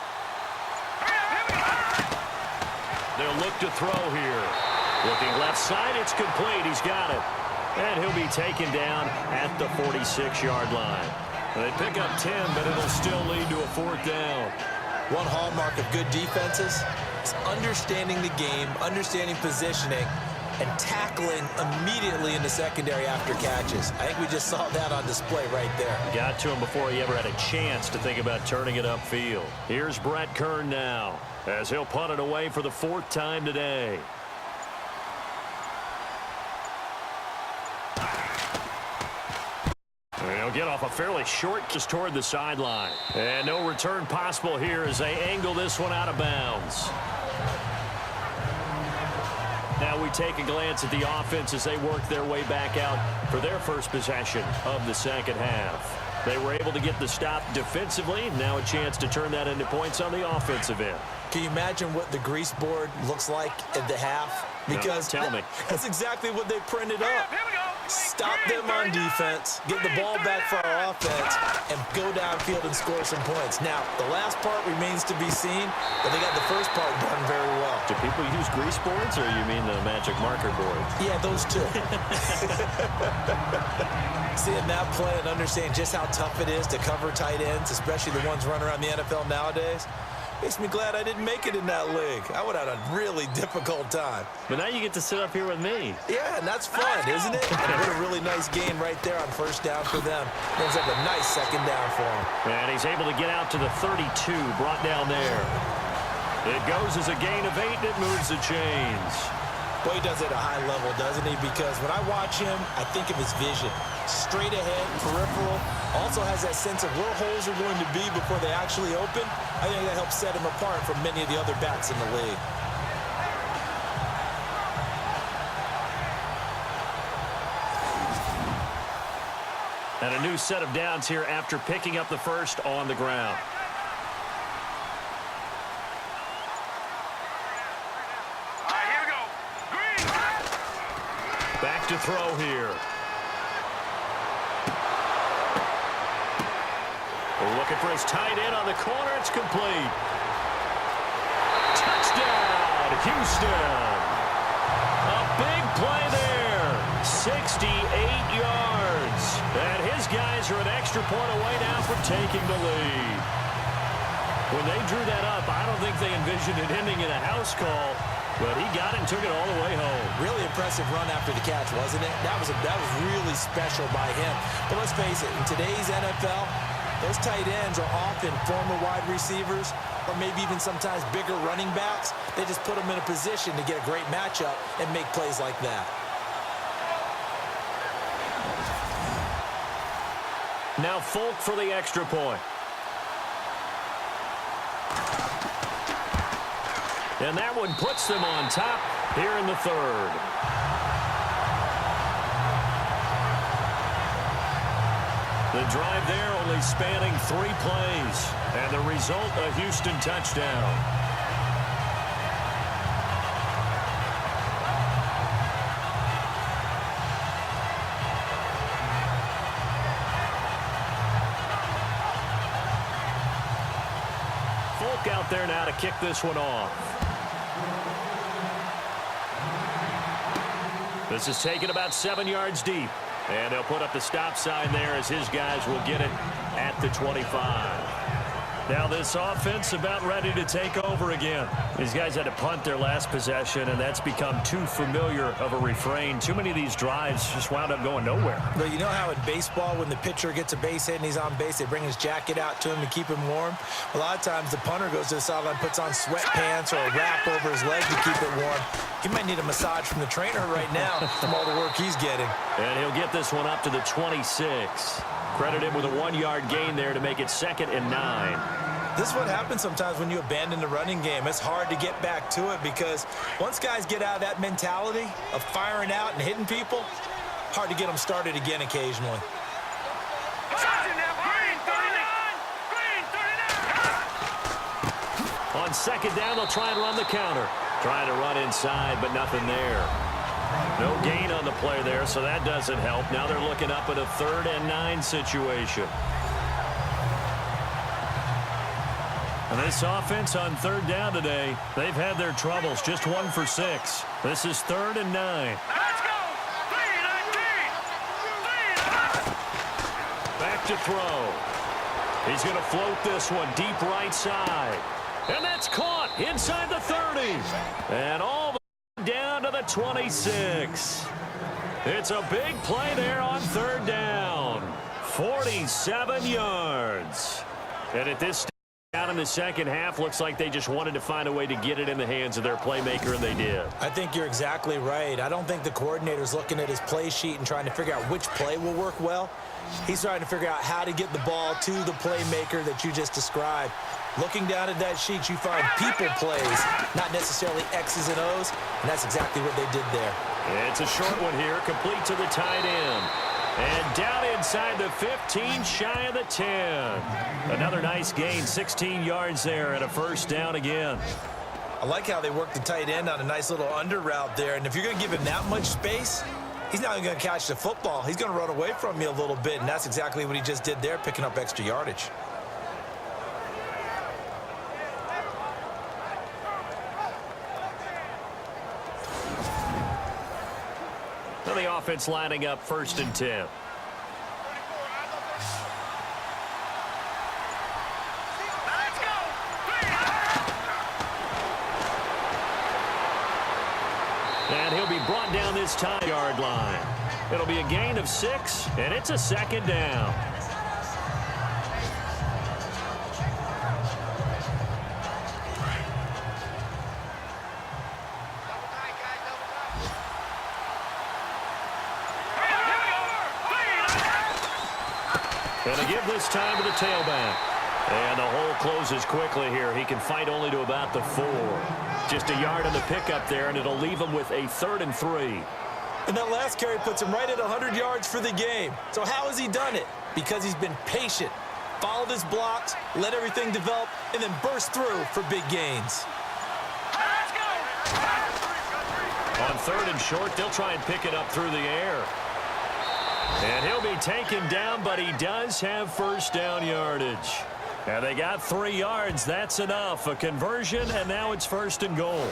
Speaker 2: They'll look to throw here. Looking left side, it's complete. He's got it. And he'll be taken down at the 46-yard line. They pick up 10, but it'll still lead to a fourth down.
Speaker 3: One hallmark of good defenses is understanding the game, understanding positioning, and tackling immediately in the secondary after catches. I think we just saw that on display right there.
Speaker 2: Got to him before he ever had a chance to think about turning it upfield. Here's Brett Kern now, as he'll punt it away for the 4th time today. get off a fairly short just toward the sideline. And no return possible here as they angle this one out of bounds. Now we take a glance at the offense as they work their way back out for their first possession of the second half. They were able to get the stop defensively. Now a chance to turn that into points on the offensive end.
Speaker 3: Can you imagine what the grease board looks like at the half? Because
Speaker 2: no, tell me.
Speaker 3: That's exactly what they printed up.
Speaker 4: Here we go.
Speaker 3: Stop them on defense, get the ball back for our offense, and go downfield and score some points. Now, the last part remains to be seen, but they got the first part done very well.
Speaker 2: Do people use grease boards, or you mean the magic marker boards?
Speaker 3: Yeah, those two. Seeing that play and understanding just how tough it is to cover tight ends, especially the ones running around the NFL nowadays, makes me glad I didn't make it in that league. I would have had a really difficult time.
Speaker 2: But now you get to sit up here with me.
Speaker 3: Yeah, and that's fun, isn't it? And what a really nice gain right there on first down for them. Ends up a nice second down for him.
Speaker 2: And he's able to get out to the 32, brought down there. It goes as a gain of 8, and it moves the chains.
Speaker 3: Boy, he does it at a high level, doesn't he? Because when I watch him, I think of his vision. Straight ahead, peripheral. Also has that sense of where holes are going to be before they actually open. I think that helps set him apart from many of the other backs in the league.
Speaker 2: And a new set of downs here after picking up the first on the ground. Back to throw here. Looking for his tight end on the corner. It's complete. Touchdown, Houston. A big play there. 68 yards. And his guys are an extra point away now from taking the lead. When they drew that up, I don't think they envisioned it ending in a house call. But he got it and took it all the way home.
Speaker 3: Really impressive run after the catch, wasn't it? That was really special by him. But let's face it, in today's NFL, those tight ends are often former wide receivers or maybe even sometimes bigger running backs. They just put them in a position to get a great matchup and make plays like that.
Speaker 2: Now Folk for the extra point. And that one puts them on top here in the third. The drive there only spanning 3 plays. And the result, a Houston touchdown. Folk out there now to kick this one off. This is taken about 7 yards deep. And they'll put up the stop sign there as his guys will get it at the 25. Now this offense about ready to take over again. These guys had to punt their last possession, and that's become too familiar of a refrain. Too many of these drives just wound up going nowhere.
Speaker 3: Well, you know how in baseball when the pitcher gets a base hit and he's on base, they bring his jacket out to him to keep him warm? A lot of times the punter goes to the sideline, puts on sweatpants or a wrap over his leg to keep it warm. He might need a massage from the trainer right now from all the work he's getting.
Speaker 2: And he'll get this one up to the 26. Credit him with a 1-yard gain there to make it 2nd and 9.
Speaker 3: This is what happens sometimes when you abandon the running game. It's hard to get back to it because once guys get out of that mentality of firing out and hitting people, hard to get them started again occasionally.
Speaker 2: On 2nd down, they'll try and run the counter. Trying to run inside, but nothing there. No gain on the play there, so that doesn't help. Now they're looking up at a 3rd and 9 situation. And this offense on 3rd down today, they've had their troubles. Just 1 for 6. This is 3rd and 9.
Speaker 4: Let's go. 3-19.
Speaker 2: Back to throw. He's going to float this one deep right side. And that's caught inside the 30. And all the way down to the 26. It's a big play there on 3rd down. 47 yards. And at this Out in the second half, looks like they just wanted to find a way to get it in the hands of their playmaker, and they did.
Speaker 3: I think you're exactly right. I don't think the coordinator's looking at his play sheet and trying to figure out which play will work well. He's trying to figure out how to get the ball to the playmaker that you just described. Looking down at that sheet, you find people plays, not necessarily X's and O's, and that's exactly what they did there.
Speaker 2: It's a short one here, complete to the tight end. And down inside the 15, shy of the 10. Another nice gain, 16 yards there, and a first down again.
Speaker 3: I like how they worked the tight end on a nice little under route there, and if you're going to give him that much space, he's not even going to catch the football. He's going to run away from you a little bit, and that's exactly what he just did there, picking up extra yardage.
Speaker 2: The offense lining up 1st and 10. And he'll be brought down this yard line. It'll be a gain of 6, and it's a 2nd down. And a give this time to the tailback. And the hole closes quickly here. He can fight only to about the 4. Just a yard on the pickup there, and it'll leave him with a 3rd and 3.
Speaker 3: And that last carry puts him right at 100 yards for the game. So how has he done it? Because he's been patient, followed his blocks, let everything develop, and then burst through for big gains.
Speaker 2: On 3rd and short, they'll try and pick it up through the air. And he'll be taken down, but he does have first down yardage. And they got 3 yards. That's enough. A conversion, and now it's 1st and goal.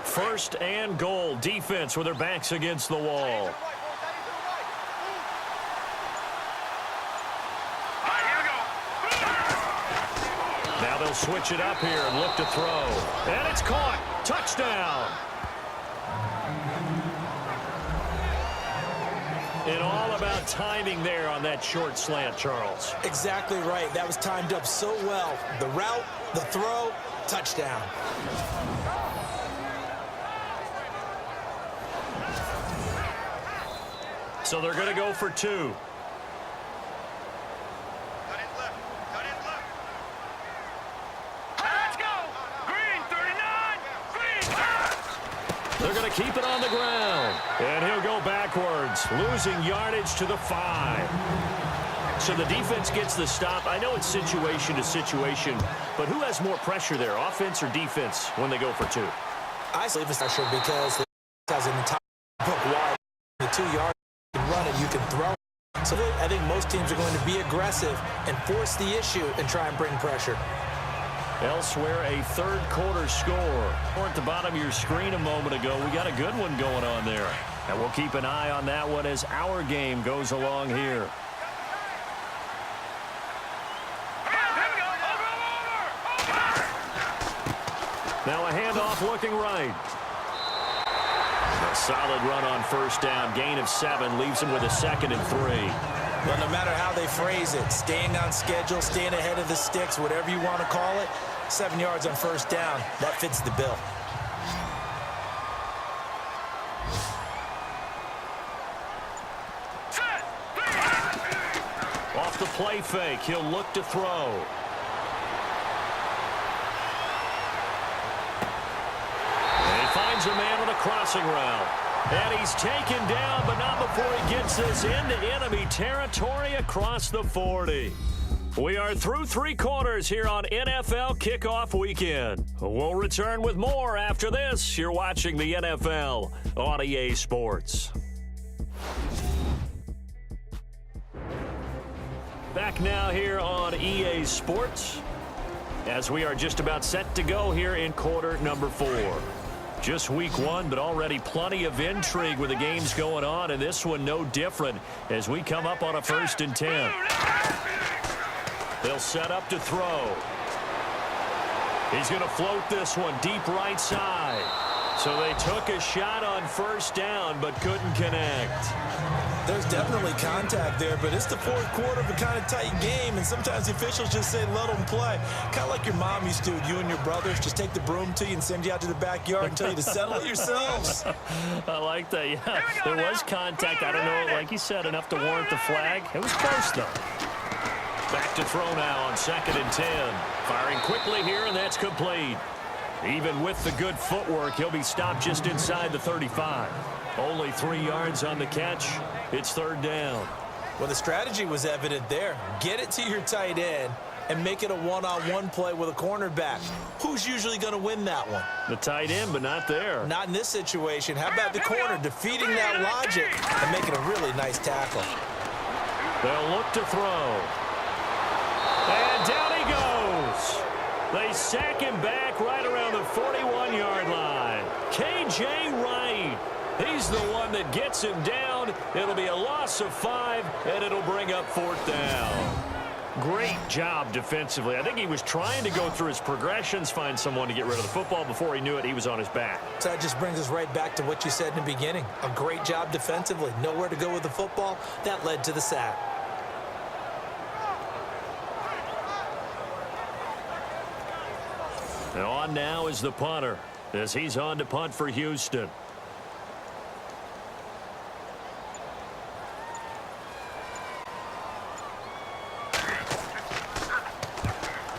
Speaker 2: First and goal. Defense with their backs against the wall. Now they'll switch it up here and look to throw. And it's caught. Touchdown. And all about timing there on that short slant, Charles.
Speaker 3: Exactly right. That was timed up so well. The route, the throw, touchdown.
Speaker 2: So they're going to go for 2.
Speaker 4: Cut in left. Cut in left. Let's go. Green 39. Green.
Speaker 2: They're going to keep it on the ground. And he'll go backwards, losing yardage to the 5. So the defense gets the stop. I know it's situation to situation, but who has more pressure there, offense or defense, when they go for 2?
Speaker 3: I say it's pressure because the has an entire book wide. The 2 yards. You can run it, you can throw it. So I think most teams are going to be aggressive and force the issue and try and bring pressure.
Speaker 2: Elsewhere, a 3rd quarter score. At the bottom of your screen a moment ago, we got a good one going on there. And we'll keep an eye on that one as our game goes along here. Now a handoff looking right. A solid run on first down. Gain of 7 leaves him with a 2nd and 3.
Speaker 3: Well, no matter how they phrase it, staying on schedule, staying ahead of the sticks, whatever you want to call it, 7 yards on first down, that fits the bill.
Speaker 2: Off the play fake, he'll look to throw. Finds a man on a crossing route. And he's taken down, but not before he gets us into enemy territory across the 40. We are through 3 quarters here on NFL Kickoff Weekend. We'll return with more after this. You're watching the NFL on EA Sports. Back now here on EA Sports as we are just about set to go here in quarter number 4. Just week one, but already plenty of intrigue with the games going on, and this one no different as we come up on a 1st and 10. They'll set up to throw. He's going to float this one deep right side. So they took a shot on 1st down, but couldn't connect.
Speaker 3: There's definitely contact there, but it's the 4th quarter of a kind of tight game, and sometimes the officials just say let them play. Kind of like your mom used to, you and your brothers just take the broom to you and send you out to the backyard and tell you to settle it yourselves.
Speaker 2: I like that, yeah. There was contact. I don't know, like you said, enough to warrant the flag. It was close, though. Back to throw now on 2nd and 10. Firing quickly here, and that's complete. Even with the good footwork, he'll be stopped just inside the 35. Only 3 yards on the catch. It's 3rd down.
Speaker 3: Well, the strategy was evident there. Get it to your tight end and make it a one-on-one play with a cornerback. Who's usually going to win that one?
Speaker 2: The tight end, but not there.
Speaker 3: Not in this situation. How about the corner defeating that logic and making a really nice tackle?
Speaker 2: They'll look to throw. And down he goes. They sack him back right around the 41-yard line. K.J. Wright. He's the one that gets him down. It'll be a loss of 5, and it'll bring up 4th down. Great job defensively. I think he was trying to go through his progressions, find someone to get rid of the football. Before he knew it, he was on his back.
Speaker 3: So that just brings us right back to what you said in the beginning. A great job defensively. Nowhere to go with the football. That led to the sack.
Speaker 2: And on now is the punter as he's on to punt for Houston.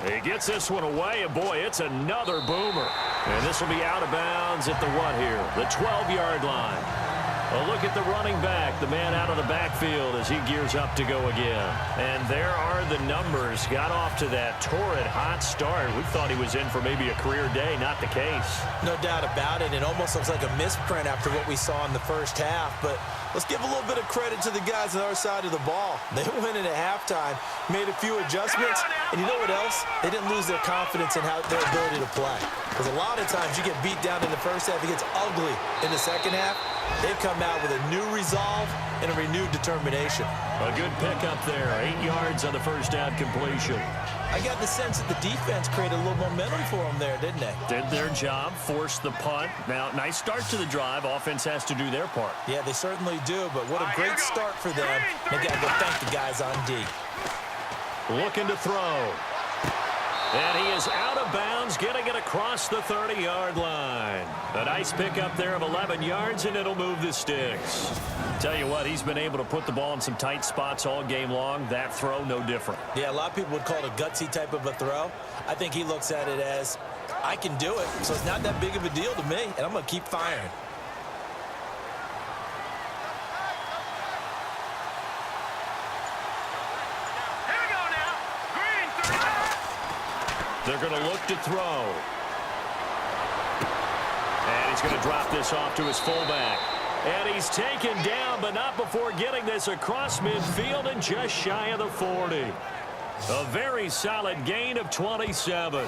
Speaker 2: He gets this one away, and boy, it's another boomer. And this will be out of bounds at the what here? The 12-yard line. A look at the running back, the man out of the backfield as he gears up to go again. And there are the numbers. Got off to that torrid hot start. We thought he was in for maybe a career day. Not the case.
Speaker 3: No doubt about it. It almost looks like a misprint after what we saw in the first half. But let's give a little bit of credit to the guys on our side of the ball. They went in at halftime, made a few adjustments, and you know what else? They didn't lose their confidence in their ability to play. Because a lot of times you get beat down in the first half, it gets ugly in the second half. They've come out with a new resolve and a renewed determination.
Speaker 2: A good pickup there. 8 yards on the 1st down completion.
Speaker 3: I got the sense that the defense created a little momentum for them there, didn't they?
Speaker 2: Did their job, forced the punt. Now, nice start to the drive. Offense has to do their part.
Speaker 3: Yeah, they certainly do, but what a great start for them. They got to go thank the guys on D.
Speaker 2: Looking to throw. And he is out of bounds, getting it across the 30-yard line. A nice pickup there of 11 yards, and it'll move the sticks. Tell you what, he's been able to put the ball in some tight spots all game long. That throw, no different.
Speaker 3: Yeah, a lot of people would call it a gutsy type of a throw. I think he looks at it as, I can do it, so it's not that big of a deal to me, and I'm going to keep firing.
Speaker 2: They're going to look to throw. And he's going to drop this off to his fullback. And he's taken down, but not before getting this across midfield and just shy of the 40. A very solid gain of 27.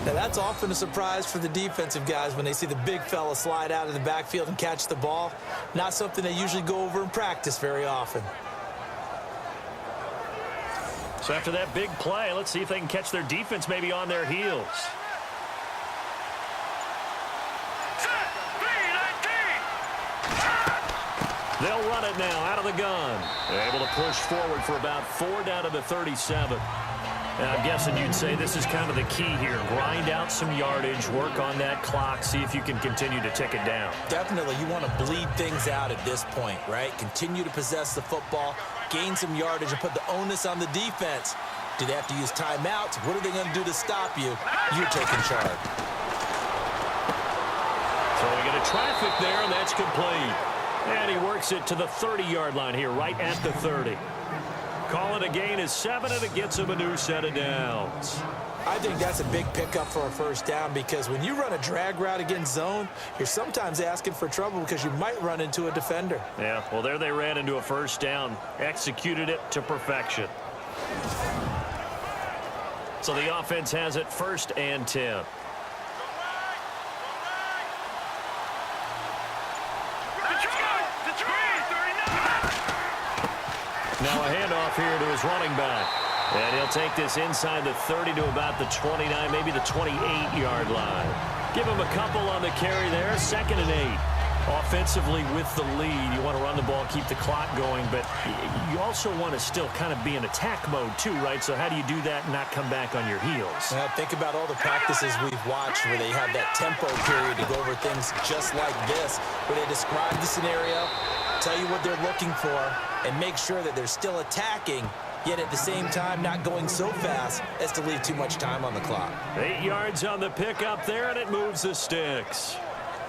Speaker 3: Now, that's often a surprise for the defensive guys when they see the big fella slide out of the backfield and catch the ball. Not something they usually go over in practice very often.
Speaker 2: So after that big play, let's see if they can catch their defense maybe on their heels. They'll run it now out of the gun. They're able to push forward for about 4 down to the 37. And I'm guessing you'd say this is kind of the key here. Grind out some yardage, work on that clock, see if you can continue to tick it down.
Speaker 3: Definitely. You want to bleed things out at this point, right? Continue to possess the football, gain some yardage, and put the onus on the defense. Do they have to use timeouts? What are they going to do to stop you? You're taking charge.
Speaker 2: Throwing into traffic there, and that's complete. And he works it to the 30-yard line here, right at the 30. Call it a gain of 7, and it gets him a new set of downs.
Speaker 3: I think that's a big pickup for a first down because when you run a drag route against zone, you're sometimes asking for trouble because you might run into a defender.
Speaker 2: Yeah, well, there they ran into a first down, executed it to perfection. So the offense has it 1st and 10. Now a handoff here to his running back. And he'll take this inside the 30 to about the 29, maybe the 28-yard line. Give him a couple on the carry there, 2nd and 8. Offensively with the lead, you want to run the ball, keep the clock going, but you also want to still kind of be in attack mode too, right? So how do you do that and not come back on your heels?
Speaker 3: Think about all the practices we've watched where they have that tempo period to go over things just like this, where they describe the scenario, tell you what they're looking for, and make sure that they're still attacking, yet at the same time not going so fast as to leave too much time on the clock.
Speaker 2: 8 yards on the pickup there, and it moves the sticks.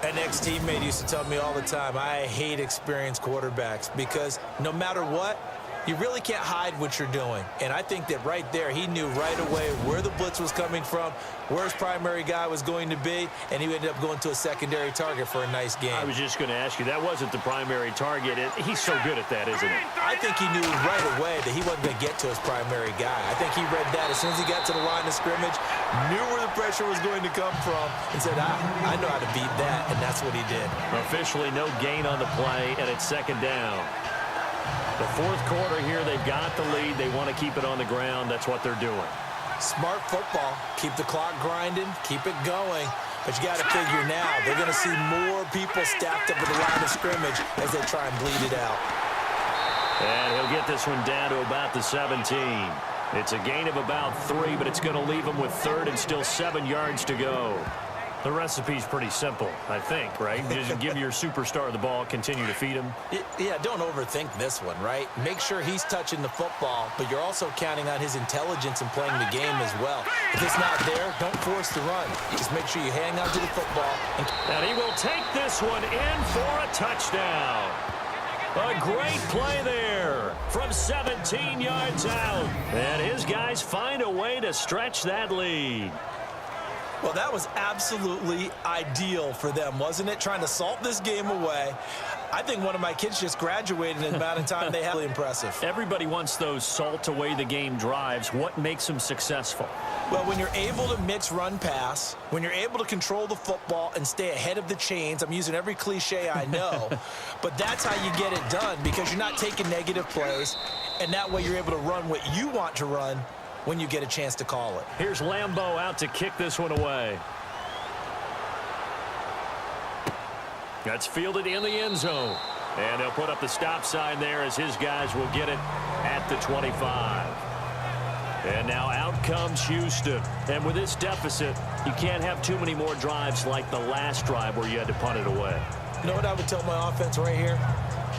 Speaker 3: An ex-teammate used to tell me all the time, I hate experienced quarterbacks because no matter what, you really can't hide what you're doing. And I think that right there, he knew right away where the blitz was coming from, where his primary guy was going to be, and he ended up going to a secondary target for a nice game.
Speaker 2: I was just going to ask you, that wasn't the primary target. He's so good at that, isn't he?
Speaker 3: I think he knew right away that he wasn't going to get to his primary guy. I think he read that as soon as he got to the line of scrimmage, knew where the pressure was going to come from, and said, I know how to beat that, and that's what he did.
Speaker 2: Officially no gain on the play, and it's 2nd down. The 4th quarter here, they've got the lead. They want to keep it on the ground. That's what they're doing.
Speaker 3: Smart football. Keep the clock grinding. Keep it going. But you got to figure now, they're going to see more people stacked up at the line of scrimmage as they try and bleed it out.
Speaker 2: And he'll get this one down to about the 17. It's a gain of about 3, but it's going to leave him with 3rd and still 7 yards to go. The recipe's pretty simple, I think, right? Just give your superstar the ball, continue to feed him.
Speaker 3: Yeah, don't overthink this one, right? Make sure he's touching the football, but you're also counting on his intelligence in playing the game as well. If it's not there, don't force the run. Just make sure you hang on to the football.
Speaker 2: And he will take this one in for a touchdown. A great play there from 17 yards out. And his guys find a way to stretch that lead.
Speaker 3: Well, that was absolutely ideal for them, wasn't it? Trying to salt this game away. I think one of my kids just graduated in the amount of time they have. Really impressive.
Speaker 2: Everybody wants those salt away the game drives. What makes them successful?
Speaker 3: Well, when you're able to mix run-pass, when you're able to control the football and stay ahead of the chains, I'm using every cliche I know, but that's how you get it done because you're not taking negative plays, and that way you're able to run what you want to run when you get a chance to call it.
Speaker 2: Here's Lambeau out to kick this one away. That's fielded in the end zone. And he'll put up the stop sign there as his guys will get it at the 25. And now out comes Houston. And with this deficit, you can't have too many more drives like the last drive where you had to punt it away.
Speaker 3: You know what I would tell my offense right here?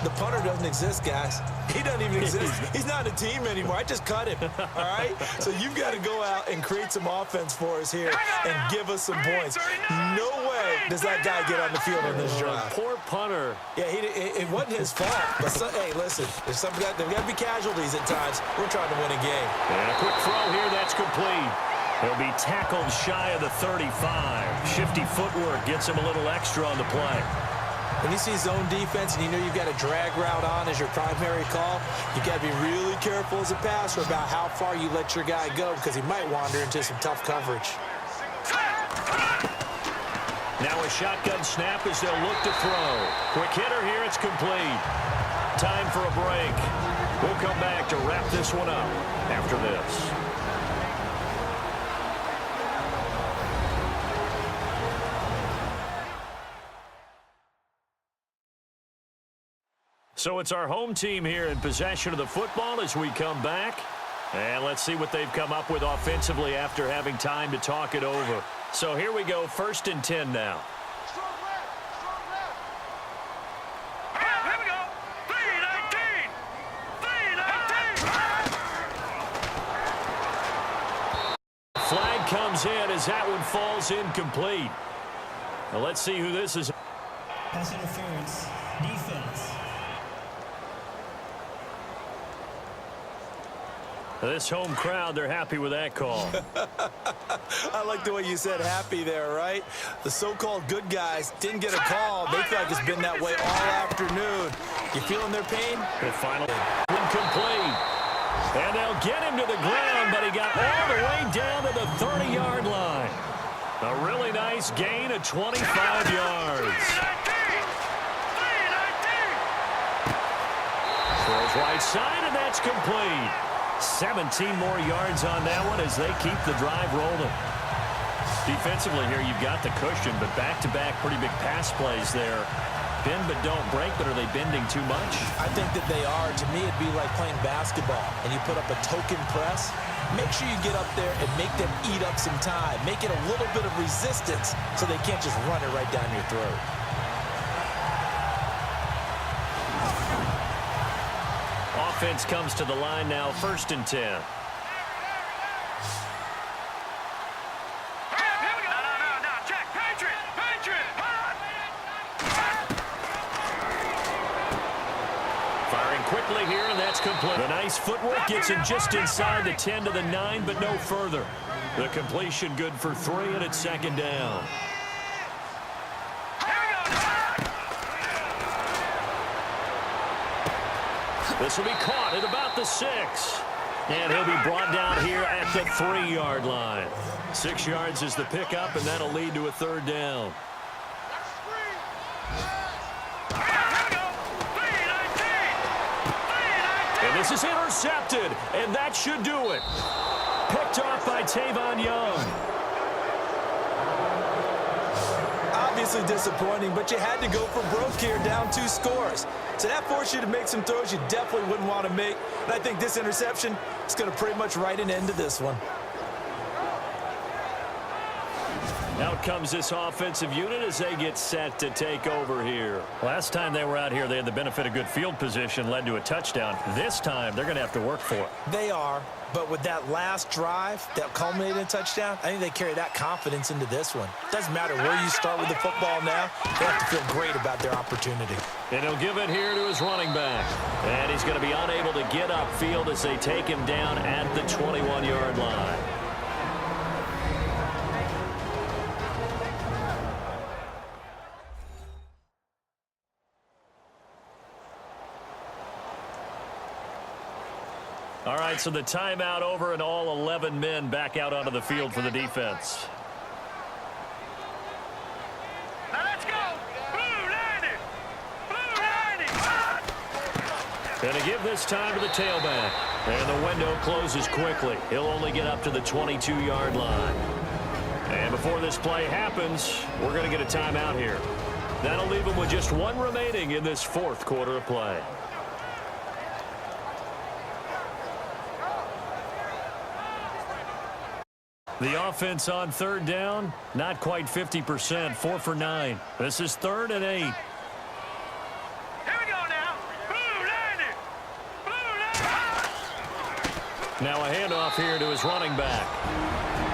Speaker 3: The punter doesn't exist, guys. He doesn't even exist. He's not a team anymore. I just cut him, all right? So you've got to go out and create some offense for us here and give us some points. No way does that guy get on the field on this drive.
Speaker 2: Poor punter.
Speaker 3: Yeah, it wasn't his fault. But, hey, listen, there's got to be casualties at times. We're trying to win a game.
Speaker 2: And a quick throw here. That's complete. He'll be tackled shy of the 35. Shifty footwork gets him a little extra on the play.
Speaker 3: When you see zone defense and you know you've got a drag route on as your primary call, you've got to be really careful as a passer about how far you let your guy go because he might wander into some tough coverage.
Speaker 2: Now a shotgun snap as they'll look to throw. Quick hitter here, it's complete. Time for a break. We'll come back to wrap this one up after this. So it's our home team here in possession of the football as we come back. And let's see what they've come up with offensively after having time to talk it over. So here we go, 1st and 10 now.
Speaker 4: Here we go. 3-19. 3-19.
Speaker 2: Flag comes in as that one falls incomplete. Now let's see who this is.
Speaker 6: Pass interference, defense.
Speaker 2: This home crowd, they're happy with that call.
Speaker 3: I like the way you said happy there, right? The so-called good guys didn't get a call. They feel like it's been that way all afternoon. You feeling their pain?
Speaker 2: The final incomplete. And they'll get him to the ground, but he got all the way down to the 30-yard line. A really nice gain of 25 yards.
Speaker 4: Throws
Speaker 2: right side, and that's complete. 17 more yards on that one as they keep the drive rolling. Defensively here, you've got the cushion, but back-to-back pretty big pass plays there. Bend but don't break, but are they bending too much?
Speaker 3: I think that they are. To me, it'd be like playing basketball, and you put up a token press. Make sure you get up there and make them eat up some time. Make it a little bit of resistance so they can't just run it right down your throat.
Speaker 2: Offense comes to the line now, 1st and 10. Firing quickly here, and that's complete. The nice footwork gets him just inside the 10 to the 9, but no further. The completion good for 3, and it's 2nd down. This will be caught at about the 6. And he'll be brought down here at the 3-yard line. 6 yards is the pickup, and that'll lead to a 3rd down. And this is intercepted, and that should do it. Picked off by Tavon Young.
Speaker 3: Obviously disappointing, but you had to go for broke here, down 2 scores. So that forced you to make some throws you definitely wouldn't want to make. And I think this interception is going to pretty much write an end to this one.
Speaker 2: Out comes this offensive unit as they get set to take over here. Last time they were out here, they had the benefit of good field position, led to a touchdown. This time, they're going to have to work for it.
Speaker 3: They are, but with that last drive that culminated in a touchdown, I think they carry that confidence into this one. Doesn't matter where you start with the football now, they have to feel great about their opportunity.
Speaker 2: And he'll give it here to his running back. And he's going to be unable to get upfield as they take him down at the 21-yard line. All right, so the timeout over and all 11 men back out onto the field for the defense.
Speaker 4: Now let's go. Blue 90. Blue 90.
Speaker 2: And to give this time to the tailback. And the window closes quickly. He'll only get up to the 22-yard line. And before this play happens, we're going to get a timeout here. That'll leave him with just 1 remaining in this 4th quarter of play. The offense on 3rd down, not quite 50%, 4 for 9. This is 3rd and 8.
Speaker 4: Here we go now. Blue 90. Blue 90.
Speaker 2: Now a handoff here to his running back.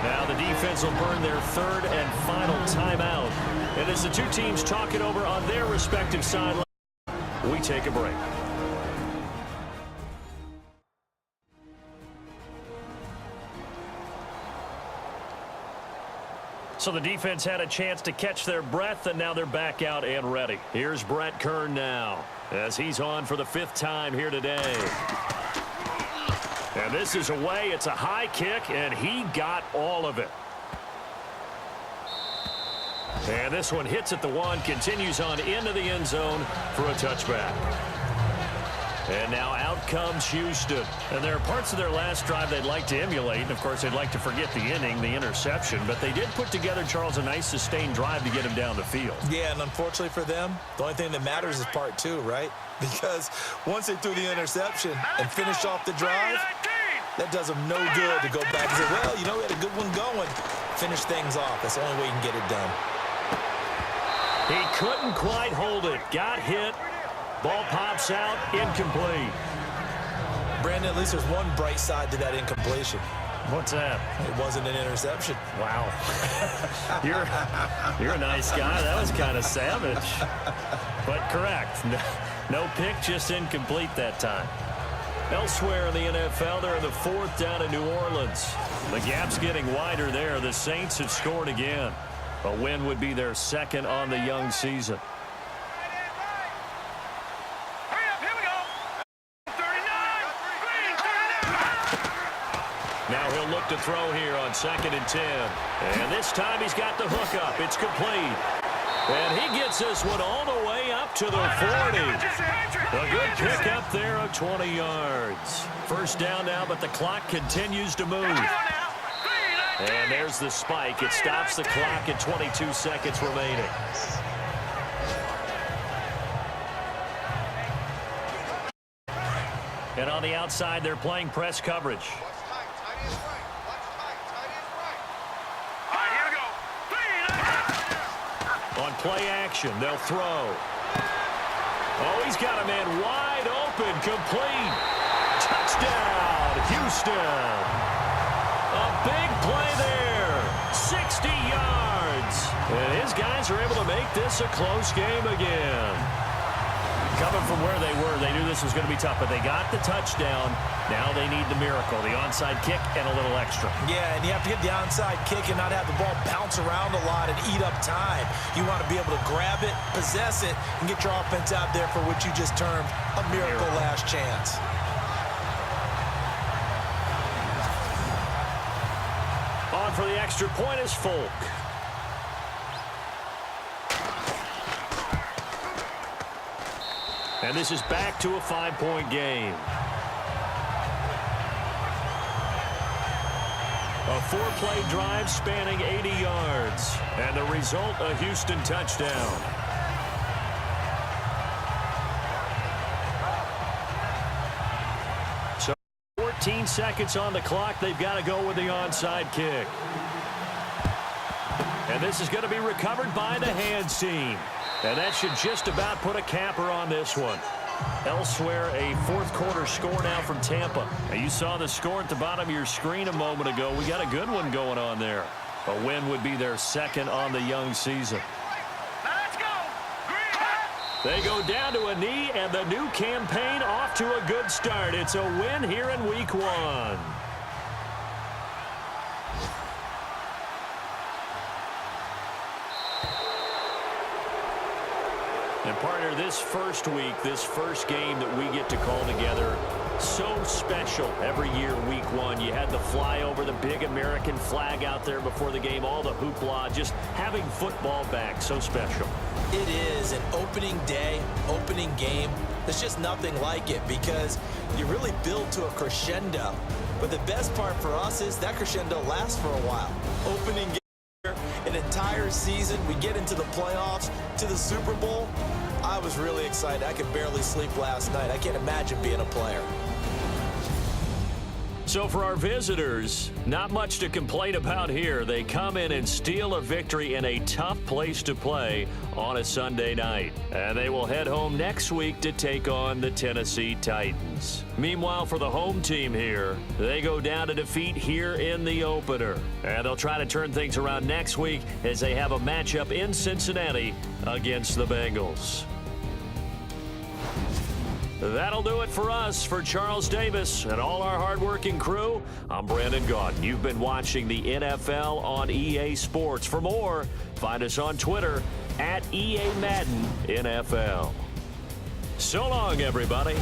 Speaker 2: Now the defense will burn their 3rd and final timeout. And as the two teams talk it over on their respective sidelines, we take a break. So the defense had a chance to catch their breath, and now they're back out and ready. Here's Brett Kern now as he's on for the 5th time here today. And this is away. It's a high kick, and he got all of it. And this one hits at the 1, continues on into the end zone for a touchback. And now out comes Houston. And there are parts of their last drive they'd like to emulate. And, of course, they'd like to forget the inning, the interception. But they did put together, Charles, a nice sustained drive to get him down the field.
Speaker 3: Yeah, and unfortunately for them, the only thing that matters is part 2, right? Because once they threw the interception and finished off the drive, that does them no good to go back and say, well, you know, we had a good one going. Finish things off. That's the only way you can get it done.
Speaker 2: He couldn't quite hold it. Got hit. Ball pops out, incomplete.
Speaker 3: Brandon, at least there's one bright side to that incompletion.
Speaker 2: What's that?
Speaker 3: It wasn't an interception.
Speaker 2: Wow. You're a nice guy. That was kind of savage. But correct. No pick, just incomplete that time. Elsewhere in the NFL, they're in the 4th down in New Orleans. The gap's getting wider there. The Saints have scored again. A win would be their 2nd on the young season. Now he'll look to throw here on 2nd and 10. And this time he's got the hook up. It's complete. And he gets this one all the way up to the 40. A good pick up there of 20 yards. First down now, but the clock continues to move. And there's the spike. It stops the clock at 22 seconds remaining. And on the outside, they're playing press coverage. On play action, they'll throw. Oh, he's got a man wide open, complete. Touchdown, Houston. A big play there, 60 yards. And his guys are able to make this a close game again. Coming from where they were, they knew this was going to be tough, but they got the touchdown. Now they need the miracle, the onside kick and a little extra. Yeah, and you have to get the onside kick and not have the ball bounce around a lot and eat up time. You want to be able to grab it, possess it, and get your offense out there for what you just termed a miracle last chance. On for the extra point is Folk. And this is back to a 5-point game. A 4-play drive spanning 80 yards. And the result, a Houston touchdown. So 14 seconds on the clock. They've got to go with the onside kick. And this is going to be recovered by the hands team. And that should just about put a capper on this one. Elsewhere, a fourth-quarter score now from Tampa. Now, you saw the score at the bottom of your screen a moment ago. We got a good one going on there. A win would be their second on the young season.
Speaker 4: Let's go.
Speaker 2: They go down to a knee, and the new campaign off to a good start. It's a win here in Week 1. And partner, this first week, this first game that we get to call together, so special every year, Week 1. You had the flyover, the big American flag out there before the game, all the hoopla, just having football back, so special.
Speaker 3: It is an opening day, opening game. There's just nothing like it because you really build to a crescendo. But the best part for us is that crescendo lasts for a while. Opening game, an entire season, we get into the playoffs, to the Super Bowl. I was really excited. I could barely sleep last night. I can't imagine being a player.
Speaker 2: So for our visitors, not much to complain about here. They come in and steal a victory in a tough place to play on a Sunday night. And they will head home next week to take on the Tennessee Titans. Meanwhile, for the home team here, they go down to defeat here in the opener. And they'll try to turn things around next week as they have a matchup in Cincinnati against the Bengals. That'll do it for us. For Charles Davis and all our hardworking crew, I'm Brandon Gaudin. You've been watching the NFL on EA Sports. For more, find us on Twitter @EA Madden NFL. So long, everybody.